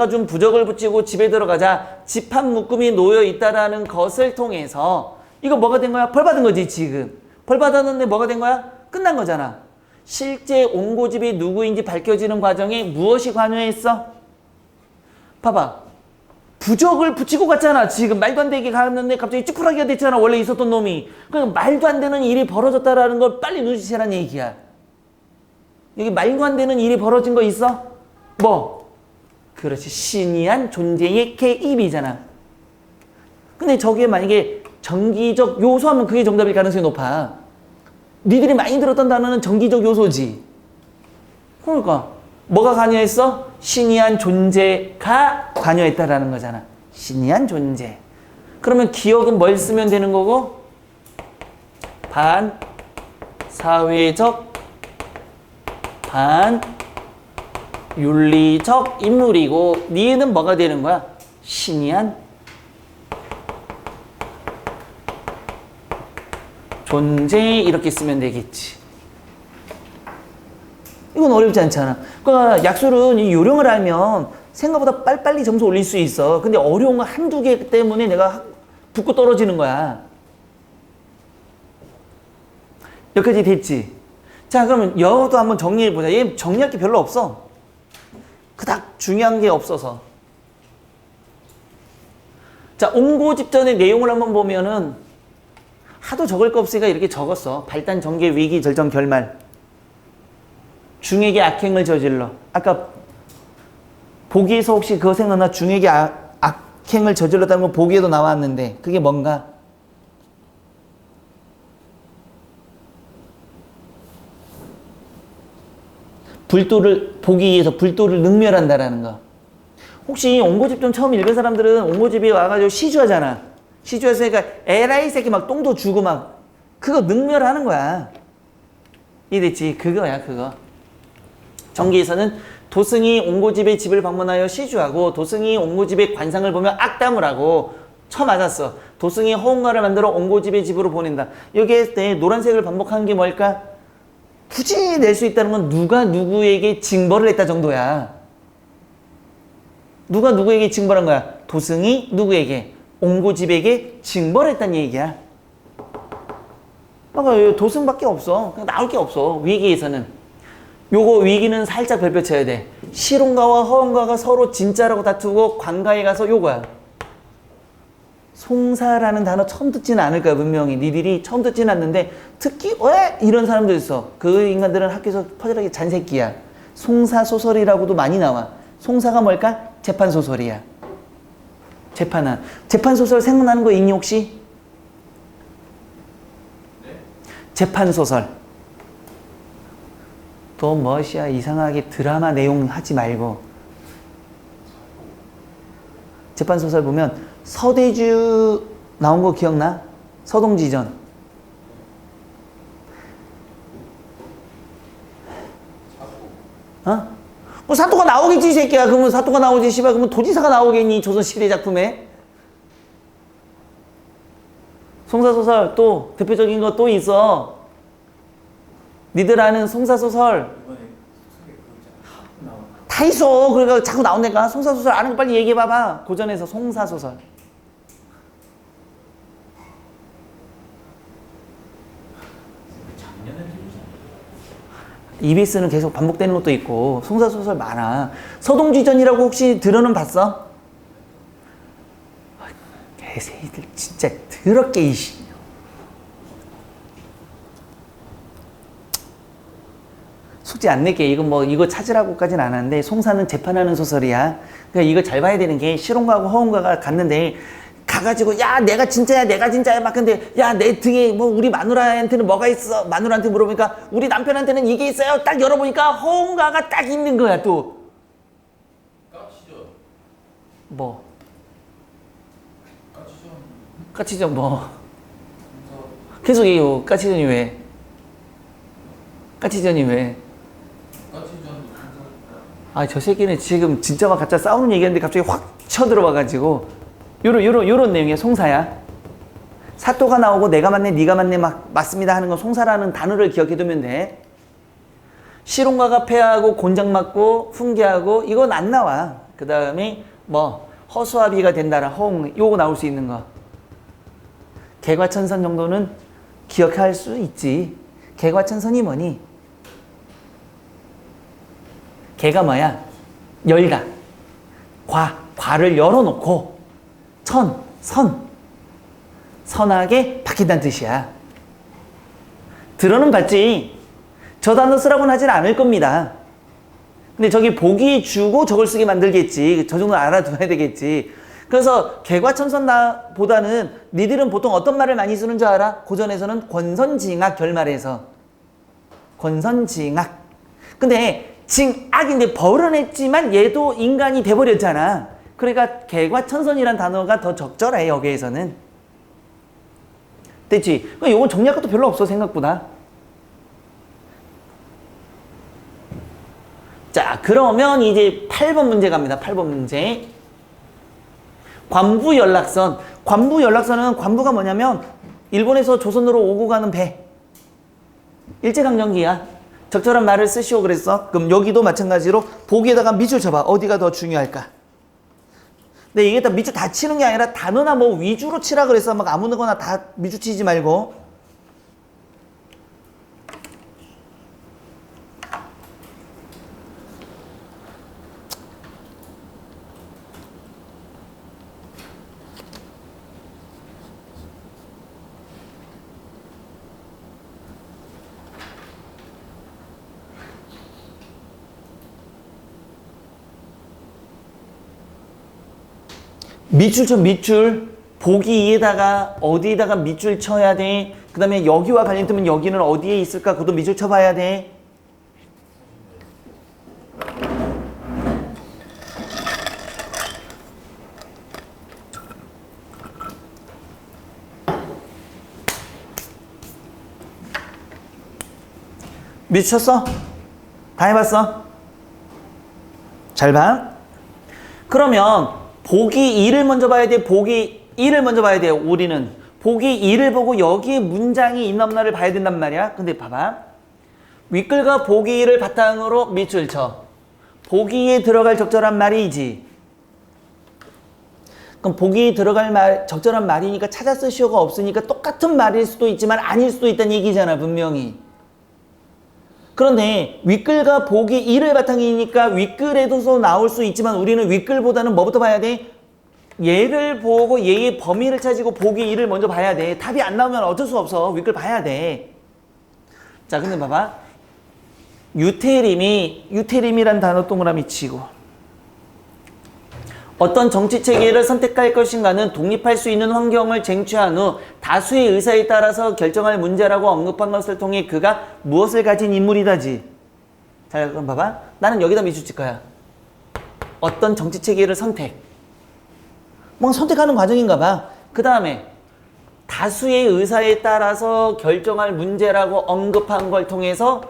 준 부적을 붙이고 집에 들어가자 집합 묶음이 놓여 있다라는 것을 통해서 이거 뭐가 된 거야? 벌 받은 거지 지금. 벌 받았는데 뭐가 된 거야? 끝난 거잖아. 실제 옹고집이 누구인지 밝혀지는 과정에 무엇이 관여했어? 봐봐. 부적을 붙이고 갔잖아. 지금 말도 안 되게 갔는데 갑자기 찌푸라기가 됐잖아. 원래 있었던 놈이. 그러니까 말도 안 되는 일이 벌어졌다라는 걸 빨리 눈치채라는 얘기야. 여기 말도 안 되는 일이 벌어진 거 있어? 뭐? 그렇지. 신이한 존재의 개입이잖아. 근데 저게 만약에 정기적 요소하면 그게 정답일 가능성이 높아. 니들이 많이 들었던 단어는 정기적 요소지. 그러니까 뭐가 관여했어? 신이한 존재가 관여했다라는 거잖아. 신이한 존재. 그러면 기억은 뭘 쓰면 되는 거고? 반사회적, 반윤리적 인물이고 니는 뭐가 되는 거야? 신이한 존재 이렇게 쓰면 되겠지. 이건 어렵지 않잖아. 그러니까 약술은 이 요령을 알면 생각보다 빨리빨리 점수 올릴 수 있어. 근데 어려운 거 한두 개 때문에 내가 붙고 떨어지는 거야. 여기까지 됐지? 자, 그러면 여도 한번 정리해보자. 얘 정리할 게 별로 없어. 그닥 중요한 게 없어서. 자, 옹고집전의 내용을 한번 보면은 하도 적을 거 없으니까 이렇게 적었어. 발단, 전개, 위기, 절정, 결말. 중에게 악행을 저질러. 아까 보기에서 혹시 그거 생각나? 중에게 악행을 저질렀다는 건 보기에도 나왔는데 그게 뭔가? 보기 위해서 불도를 능멸한다라는 거. 혹시 옹고집 좀 처음 읽은 사람들은 옹고집에 와가지고 시주하잖아. 시주해서 그러니까 에라이 새끼 막 똥도 주고 막 그거 능멸하는 거야. 이해됐지? 그거야 그거. 정기에서는 도승이 옹고집의 집을 방문하여 시주하고 도승이 옹고집의 관상을 보며 악담을 하고 쳐맞았어. 도승이 허웅가를 만들어 옹고집의 집으로 보낸다. 여기에 때 노란색을 반복하는 게 뭘까? 굳이 낼 수 있다는 건 누가 누구에게 징벌을 했다 정도야. 누가 누구에게 징벌한 거야? 도승이 누구에게? 옹고집에게 징벌했다는 얘기야. 그러니까 도승밖에 없어. 그냥 나올 게 없어. 위기에서는. 요거 위기는 살짝 별표 쳐야 돼. 실혼가와 허혼가가 서로 진짜라고 다투고 관가에 가서 요거야. 송사라는 단어 처음 듣지는 않을 거야. 분명히 니들이 처음 듣지는 않는데 특히 왜 이런 사람들 있어. 그 인간들은 학교에서 퍼즐하게 잔새끼야. 송사소설이라고도 많이 나와. 송사가 뭘까? 재판소설이야. 재판소설 생각나는 거 있니 혹시? 재판소설. 또 멋이야. 이상하게 드라마 내용 하지 말고. 재판소설 보면 서대주 나온 거 기억나? 서동지전. 어? 뭐 사또가 나오겠지 이 새끼야. 그러면 사또가 나오지 씨발. 그러면 도지사가 나오겠니 조선시대 작품에? 송사소설 또 대표적인 거 또 있어. 니들 아는 송사소설 다 있어. 그러니까 자꾸 나온다니까. 송사소설 아는 거 빨리 얘기해봐봐. 고전에서 송사소설. EBS는 계속 반복되는 것도 있고 송사소설 많아. 서동지전이라고 혹시 들어는 봤어? 개새끼들 진짜 더럽게 이씨. 숙제 안 낼게. 이거 뭐 이거 찾으라고까지는 안 하는데 송사는 재판하는 소설이야. 그러니까 이거 잘 봐야 되는 게 실혼가하고 허혼가가 갔는데 가가지고 야 내가 진짜야 막 근데 야 내 등에 뭐 우리 마누라한테는 뭐가 있어? 마누라한테 물어보니까 우리 남편한테는 이게 있어요. 딱 열어보니까 허웅가가 딱 있는 거야 또. 뭐? 까치전 뭐? 계속 얘기해요. 까치전이 왜? 까치전이 왜? 아 저 새끼는 지금 진짜와 가짜 싸우는 얘기하는데 갑자기 확 쳐들어와가지고 요런 내용이야. 송사야. 사또가 나오고 내가 맞네 네가 맞네 막 맞습니다 하는 건 송사라는 단어를 기억해두면 돼. 실혼가가 패하고 곤장 맞고 훈계하고 이건 안 나와. 그 다음에 뭐 허수아비가 된다라 허웅 요거 나올 수 있는 거. 개과천선 정도는 기억할 수 있지. 개과천선이 뭐니? 개가 뭐야? 열다. 과를 열어놓고 선하게 바뀐다는 뜻이야. 들어는 봤지. 저 단어 쓰라고는 하진 않을 겁니다. 근데 저기 보기 주고 저걸 쓰게 만들겠지. 저 정도는 알아둬야 되겠지. 그래서 개과천선보다는 니들은 보통 어떤 말을 많이 쓰는 줄 알아? 고전에서는 권선징악 결말에서. 권선징악. 근데 징악인데 벌은 했지만 얘도 인간이 돼버렸잖아. 그러니까 개과천선이란 단어가 더 적절해 여기에서는. 됐지? 그러니까 요건 정리할 것도 별로 없어 생각보다. 자 그러면 이제 8번 문제 갑니다. 8번 문제. 관부연락선. 관부연락선은 관부가 뭐냐면 일본에서 조선으로 오고 가는 배. 일제강점기야. 적절한 말을 쓰시오 그랬어. 그럼 여기도 마찬가지로 보기에다가 밑줄 쳐봐. 어디가 더 중요할까? 근데 이게 다 밑줄 다 치는 게 아니라 단어나 뭐 위주로 치라 그랬어. 막 아무거나 다 밑줄 치지 말고. 밑줄 쳐 밑줄. 보기에다가 어디에다가 밑줄 쳐야 돼. 그 다음에 여기와 관련 뜨면 여기는 어디에 있을까? 그것도 밑줄 쳐봐야 돼. 미쳤어? 다 해봤어? 잘 봐. 그러면 보기 2를 먼저 봐야 돼? 보기 1을 먼저 봐야 돼요, 우리는. 보기 2를 보고 여기에 문장이 있나 없나를 봐야 된단 말이야. 근데 봐봐. 윗글과 보기 2를 바탕으로 밑줄 쳐. 보기에 들어갈 적절한 말이지. 그럼 보기에 들어갈 말, 적절한 말이니까 찾아 쓸 필요가 없으니까 똑같은 말일 수도 있지만 아닐 수도 있다는 얘기잖아, 분명히. 그런데 윗글과 보기 2를 바탕이니까 윗글에도 나올 수 있지만 우리는 윗글보다는 뭐부터 봐야 돼? 얘를 보고 얘의 범위를 찾고 보기 2를 먼저 봐야 돼. 답이 안 나오면 어쩔 수 없어. 윗글 봐야 돼. 자, 근데 봐봐. 유태림이란 단어 동그라미 치고 어떤 정치 체계를 선택할 것인가는 독립할 수 있는 환경을 쟁취한 후 다수의 의사에 따라서 결정할 문제라고 언급한 것을 통해 그가 무엇을 가진 인물이다지. 자, 그럼 봐봐. 나는 여기다 밑줄 칠 거야. 어떤 정치 체계를 선택하는 과정인가 봐. 그 다음에 다수의 의사에 따라서 결정할 문제라고 언급한 걸 통해서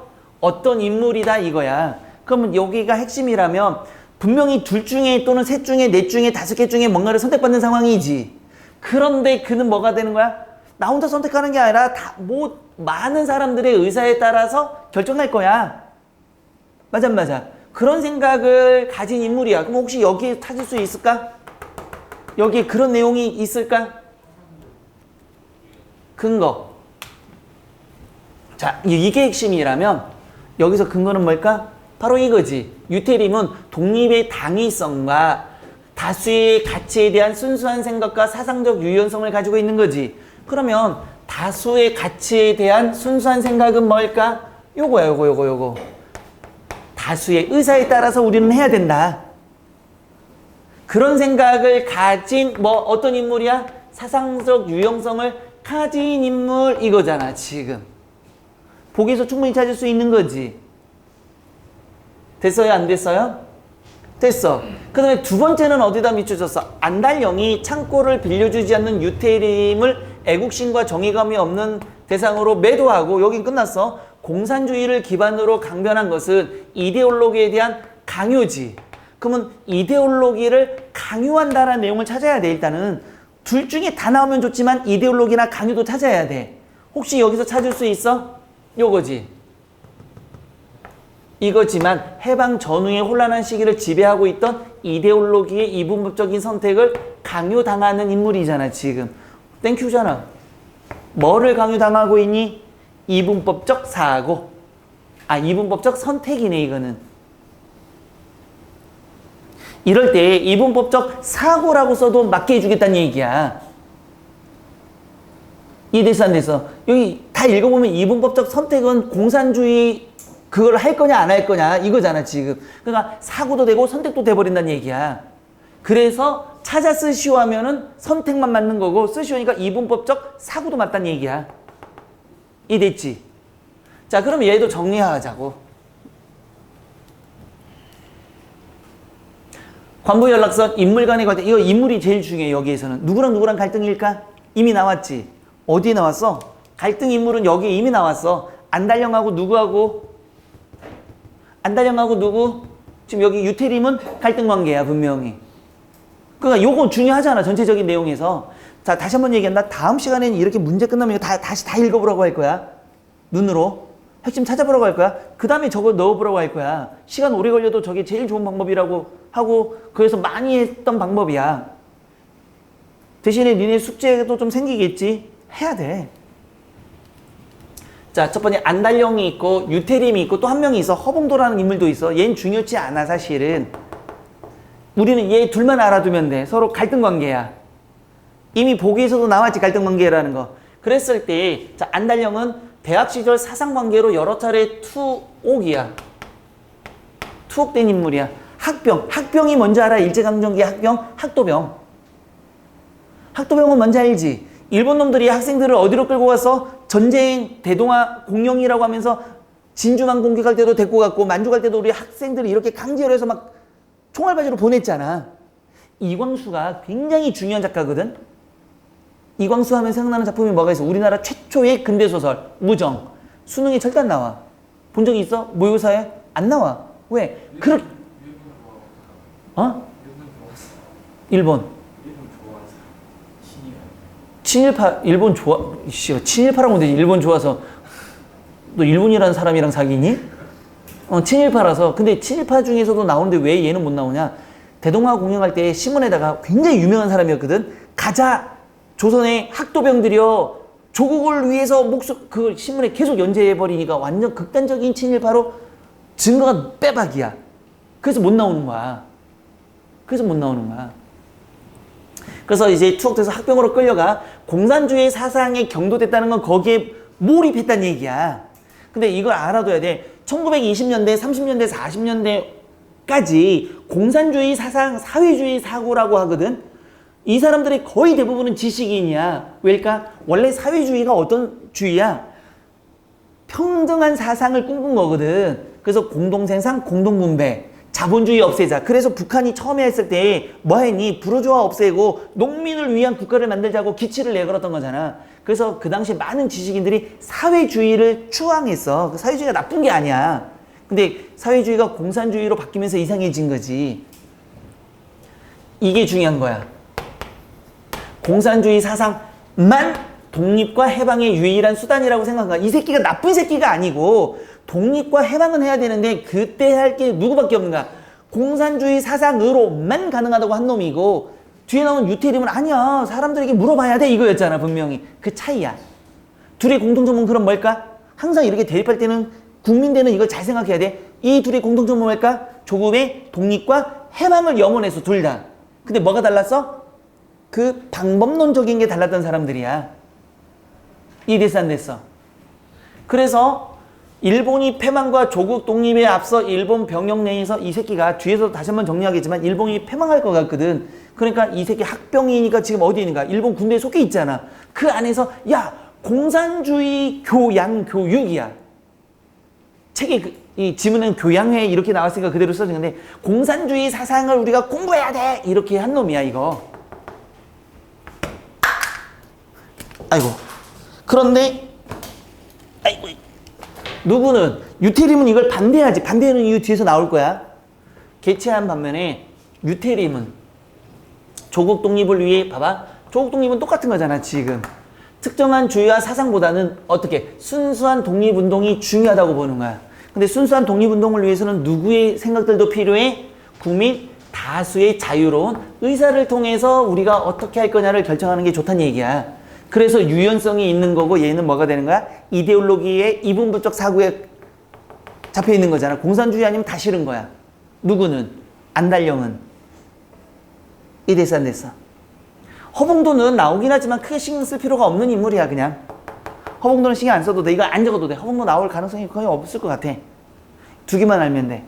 어떤 인물이다 이거야. 그러면 여기가 핵심이라면 분명히 둘 중에 또는 셋 중에 넷 중에 다섯 개 중에 뭔가를 선택받는 상황이지. 그런데 그는 뭐가 되는 거야? 나 혼자 선택하는 게 아니라 많은 사람들의 의사에 따라서 결정할 거야. 맞아, 맞아. 그런 생각을 가진 인물이야. 그럼 혹시 여기에 찾을 수 있을까? 여기에 그런 내용이 있을까? 근거. 자, 이게 핵심이라면 여기서 근거는 뭘까? 바로 이거지. 유태림은 독립의 당위성과 다수의 가치에 대한 순수한 생각과 사상적 유연성을 가지고 있는 거지. 그러면 다수의 가치에 대한 순수한 생각은 뭘까? 요거야, 요거. 다수의 의사에 따라서 우리는 해야 된다. 그런 생각을 가진 어떤 인물이야? 사상적 유연성을 가진 인물 이거잖아, 지금. 보기에서 충분히 찾을 수 있는 거지. 됐어요? 안 됐어요? 됐어. 그 다음에 두 번째는 어디다 밑줄쳤어? 안달령이 창고를 빌려주지 않는 유태림을 애국심과 정의감이 없는 대상으로 매도하고 여긴 끝났어. 공산주의를 기반으로 강변한 것은 이데올로기에 대한 강요지. 그러면 이데올로기를 강요한다라는 내용을 찾아야 돼. 일단은 둘 중에 다 나오면 좋지만 이데올로기나 강요도 찾아야 돼. 혹시 여기서 찾을 수 있어? 요거지. 이거지만 해방 전후의 혼란한 시기를 지배하고 있던 이데올로기의 이분법적인 선택을 강요당하는 인물이잖아, 지금. 땡큐잖아. 뭐를 강요당하고 있니? 이분법적 사고. 이분법적 선택이네, 이거는. 이럴 때 이분법적 사고라고 써도 맞게 해주겠다는 얘기야. 이해됐어, 안 됐어? 여기 다 읽어보면 이분법적 선택은 공산주의 그걸 할 거냐 안 할 거냐 이거잖아, 지금. 그러니까 사고도 되고 선택도 돼버린다는 얘기야. 그래서 찾아 쓰시오 하면은 선택만 맞는 거고 쓰시오니까 이분법적 사고도 맞다는 얘기야. 이해됐지? 자, 그럼 얘도 정리하자고. 관부연락선 인물 간의 갈등. 이거 인물이 제일 중요해. 여기에서는 누구랑 누구랑 갈등일까? 이미 나왔지. 어디에 나왔어? 갈등 인물은 여기에 이미 나왔어. 안달령하고 누구하고? 안달령하고 누구? 지금 여기 유태림은 갈등 관계야, 분명히. 그러니까 요거 중요하잖아, 전체적인 내용에서. 자, 다시 한번 얘기한다. 다음 시간에는 이렇게 문제 끝나면 다시 다 읽어보라고 할 거야. 눈으로. 핵심 찾아보라고 할 거야. 그 다음에 저거 넣어보라고 할 거야. 시간 오래 걸려도 저게 제일 좋은 방법이라고 하고 그래서 많이 했던 방법이야. 대신에 니네 숙제도 좀 생기겠지? 해야 돼. 자, 첫 번째 안달령이 있고 유태림이 있고 또 한 명이 있어. 허봉도라는 인물도 있어. 얘는 중요치 않아, 사실은. 우리는 얘 둘만 알아두면 돼. 서로 갈등 관계야. 이미 보기에서도 나왔지, 갈등 관계라는 거. 그랬을 때 자, 안달령은 대학 시절 사상 관계로 여러 차례 투옥이야. 투옥된 인물이야. 학병이 뭔지 알아? 일제강점기 학병? 학도병. 학도병은 뭔지 알지? 일본 놈들이 학생들을 어디로 끌고 가서 전쟁 대동아 공영이라고 하면서 진주만 공격할 때도 데리고 갔고 만주 갈 때도 우리 학생들이 이렇게 강제로 해서 막 총알바지로 보냈잖아. 이광수가 굉장히 중요한 작가거든. 이광수 하면 생각나는 작품이 뭐가 있어? 우리나라 최초의 근대소설 무정. 수능에 절대 안 나와. 본 적이 있어? 모의고사에? 안 나와. 왜? 그렇게 어? 일본. 친일파 일본 좋아. 씨, 친일파라고 되지. 일본 좋아서 너 일본이라는 사람이랑 사귀니? 친일파라서. 근데 친일파 중에서도 나오는데 왜 얘는 못 나오냐? 대동아 공영할 때 신문에다가 굉장히 유명한 사람이었거든. 가자 조선의 학도병들이여 조국을 위해서 목숨 그 신문에 계속 연재해 버리니까 완전 극단적인 친일파로 증거가 빼박이야. 그래서 못 나오는 거야. 그래서 이제 투옥돼서 학병으로 끌려가 공산주의 사상에 경도됐다는 건 거기에 몰입했다는 얘기야. 근데 이걸 알아둬야 돼. 1920년대, 30년대, 40년대까지 공산주의 사상, 사회주의 사고라고 하거든. 이 사람들의 거의 대부분은 지식인이야. 왜일까? 원래 사회주의가 어떤 주의야? 평등한 사상을 꿈꾼 거거든. 그래서 공동생산, 공동분배, 자본주의 없애자. 그래서 북한이 처음에 했을 때 뭐 했니? 부르주아 없애고 농민을 위한 국가를 만들자고 기치를 내걸었던 거잖아. 그래서 그 당시에 많은 지식인들이 사회주의를 추앙했어. 사회주의가 나쁜 게 아니야. 근데 사회주의가 공산주의로 바뀌면서 이상해진 거지. 이게 중요한 거야. 공산주의 사상만 독립과 해방의 유일한 수단이라고 생각한 거야. 이 새끼가 나쁜 새끼가 아니고 독립과 해방은 해야 되는데 그때 할 게 누구밖에 없는가? 공산주의 사상으로만 가능하다고 한 놈이고 뒤에 나오는 유태림은 아니야. 사람들에게 물어봐야 돼 이거였잖아 분명히. 그 차이야. 둘의 공통점은 그럼 뭘까? 항상 이렇게 대립할 때는 국민대는 이걸 잘 생각해야 돼. 이 둘의 공통점은 뭘까? 조국의 독립과 해방을 염원해서 둘 다. 근데 뭐가 달랐어? 그 방법론적인 게 달랐던 사람들이야. 이해됐어 안 됐어? 그래서 일본이 패망과 조국 독립에 앞서 일본 병영 내에서 이 새끼가 뒤에서 다시 한번 정리하겠지만 일본이 패망할 것 같거든. 그러니까 이 새끼 학병이니까 지금 어디 있는가? 일본 군대에 속해 있잖아. 그 안에서 야 공산주의 교양 교육이야. 책에 이 지문은 교양회 이렇게 나왔으니까 그대로 써진 건데 공산주의 사상을 우리가 공부해야 돼 이렇게 한 놈이야 이거. 아이고. 그런데 아이고. 누구는 유태림은 이걸 반대하지. 반대하는 이유 뒤에서 나올 거야. 개최한 반면에 유태림은 조국 독립을 위해 봐봐. 조국 독립은 똑같은 거잖아 지금. 특정한 주의와 사상보다는 어떻게 순수한 독립운동이 중요하다고 보는 거야. 근데 순수한 독립운동을 위해서는 누구의 생각들도 필요해? 국민 다수의 자유로운 의사를 통해서 우리가 어떻게 할 거냐를 결정하는 게 좋다는 얘기야. 그래서 유연성이 있는 거고 얘는 뭐가 되는 거야? 이데올로기의 이분법적 사고에 잡혀 있는 거잖아. 공산주의 아니면 다 싫은 거야. 누구는? 안달령은. 이됐어 안 됐어? 허봉도는 나오긴 하지만 크게 신경 쓸 필요가 없는 인물이야 그냥. 허봉도는 신경 안 써도 돼. 이거 안 적어도 돼. 허봉도 나올 가능성이 거의 없을 것 같아. 두 개만 알면 돼.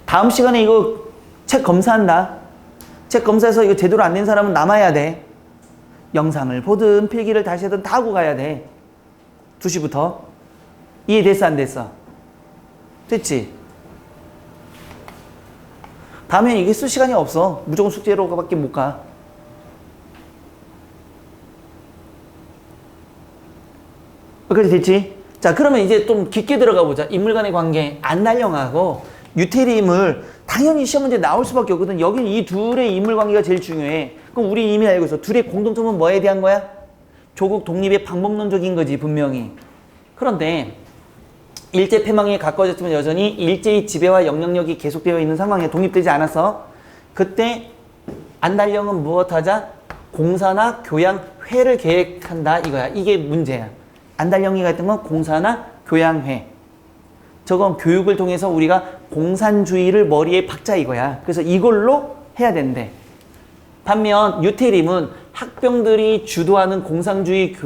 다음 시간에 이거 책 검사한다. 책 검사해서 이거 제대로 안 된 사람은 남아야 돼. 영상을 보든 필기를 다시 하든 다 하고 가야 돼. 2시부터. 이해됐어 안 됐어? 됐지? 다음에 이게 쓸 시간이 없어. 무조건 숙제로밖에 못 가. 그렇게 됐지? 자 그러면 이제 좀 깊게 들어가 보자. 인물 간의 관계. 안달령하고 유태림을 당연히 시험 문제 나올 수밖에 없거든. 여기 이 둘의 인물 관계가 제일 중요해. 그럼 우리 이미 알고 있어. 둘의 공통점은 뭐에 대한 거야? 조국 독립의 방법론적인 거지 분명히. 그런데 일제 패망에 가까워졌지만 여전히 일제의 지배와 영향력이 계속되어 있는 상황에 독립되지 않았어. 그때 안달령은 무엇하자? 공사나 교양회를 계획한다 이거야. 이게 문제야. 안달령이가 했던 건 공사나 교양회. 저건 교육을 통해서 우리가 공산주의를 머리에 박자 이거야. 그래서 이걸로 해야 된대. 반면 유태림은 학병들이 주도하는 공산주의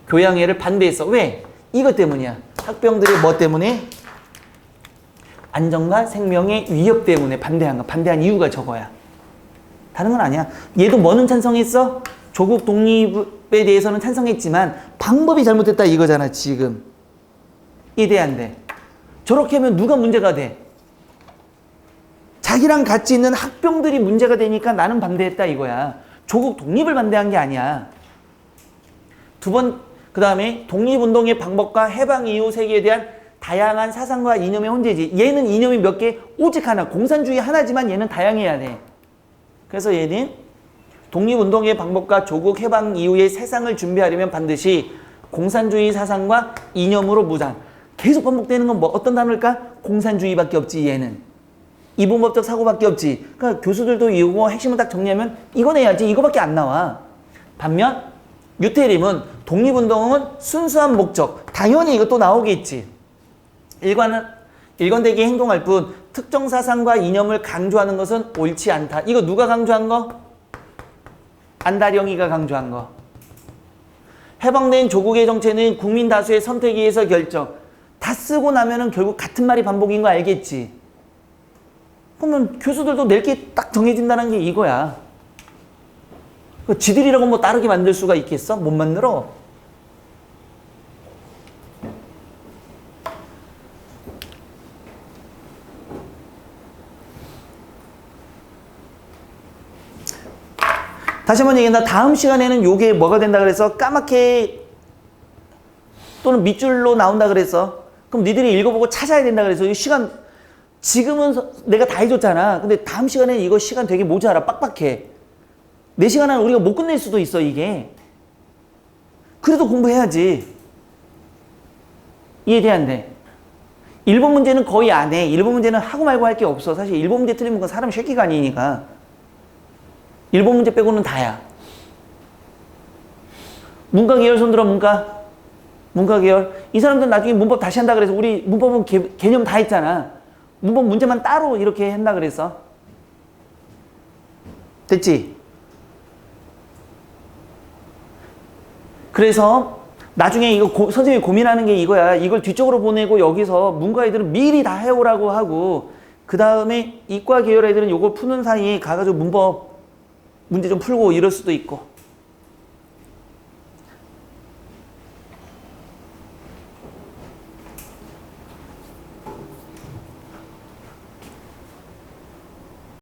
교양회를 반대했어. 왜? 이것 때문이야. 학병들이 뭐 때문에? 안전과 생명의 위협 때문에 반대한 거. 반대한 이유가 저거야. 다른 건 아니야. 얘도 뭐는 찬성했어? 조국 독립에 대해서는 찬성했지만 방법이 잘못됐다 이거잖아 지금. 이해돼야 안 돼? 저렇게 하면 누가 문제가 돼? 자기랑 같이 있는 학병들이 문제가 되니까 나는 반대했다 이거야. 조국 독립을 반대한 게 아니야. 그 다음에 독립운동의 방법과 해방 이후 세계에 대한 다양한 사상과 이념의 혼재지. 얘는 이념이 몇 개? 오직 하나. 공산주의 하나지만 얘는 다양해야 돼. 그래서 얘는 독립운동의 방법과 조국 해방 이후의 세상을 준비하려면 반드시 공산주의 사상과 이념으로 무장. 계속 반복되는 건 뭐 어떤 단어일까? 공산주의밖에 없지 얘는. 이분법적 사고밖에 없지. 그러니까 교수들도 이거 핵심을 딱 정리하면 이거 내야지. 이거밖에 안 나와. 반면 유태림은 독립운동은 순수한 목적. 당연히 이것도 나오겠지. 일관되게 행동할 뿐 특정 사상과 이념을 강조하는 것은 옳지 않다. 이거 누가 강조한 거? 안다령이가 강조한 거. 해방된 조국의 정체는 국민 다수의 선택에 의해서 결정. 다 쓰고 나면은 결국 같은 말이 반복인 거 알겠지? 그러면 교수들도 낼 게 딱 정해진다는 게 이거야. 지들이라고 뭐 다르게 만들 수가 있겠어? 못 만들어. 다시 한번 얘기한다. 다음 시간에는 요게 뭐가 된다 그래서 까맣게 또는 밑줄로 나온다 그랬어. 그럼 니들이 읽어보고 찾아야 된다 그래서 이 시간 지금은 내가 다 해줬잖아. 근데 다음 시간에는 이거 시간 되게 모자라. 빡빡해. 4시간 안에 우리가 못 끝낼 수도 있어 이게. 그래도 공부해야지. 이해돼 안 돼? 일본 문제는 거의 안 해. 일본 문제는 하고 말고 할 게 없어. 사실 일본 문제 틀리면 그건 사람 쉐끼가 아니니까. 일본 문제 빼고는 다야. 문과 계열 손들어. 문과 계열. 이 사람들 나중에 문법 다시 한다 그래서 우리 문법은 개념 다 했잖아. 문법 문제만 따로 이렇게 한다 그랬어. 됐지? 그래서 나중에 이거 선생님이 고민하는 게 이거야. 이걸 뒤쪽으로 보내고 여기서 문과 애들은 미리 다 해오라고 하고 그 다음에 이과 계열 애들은 이걸 푸는 사이에 가가지고 문법 문제 좀 풀고 이럴 수도 있고.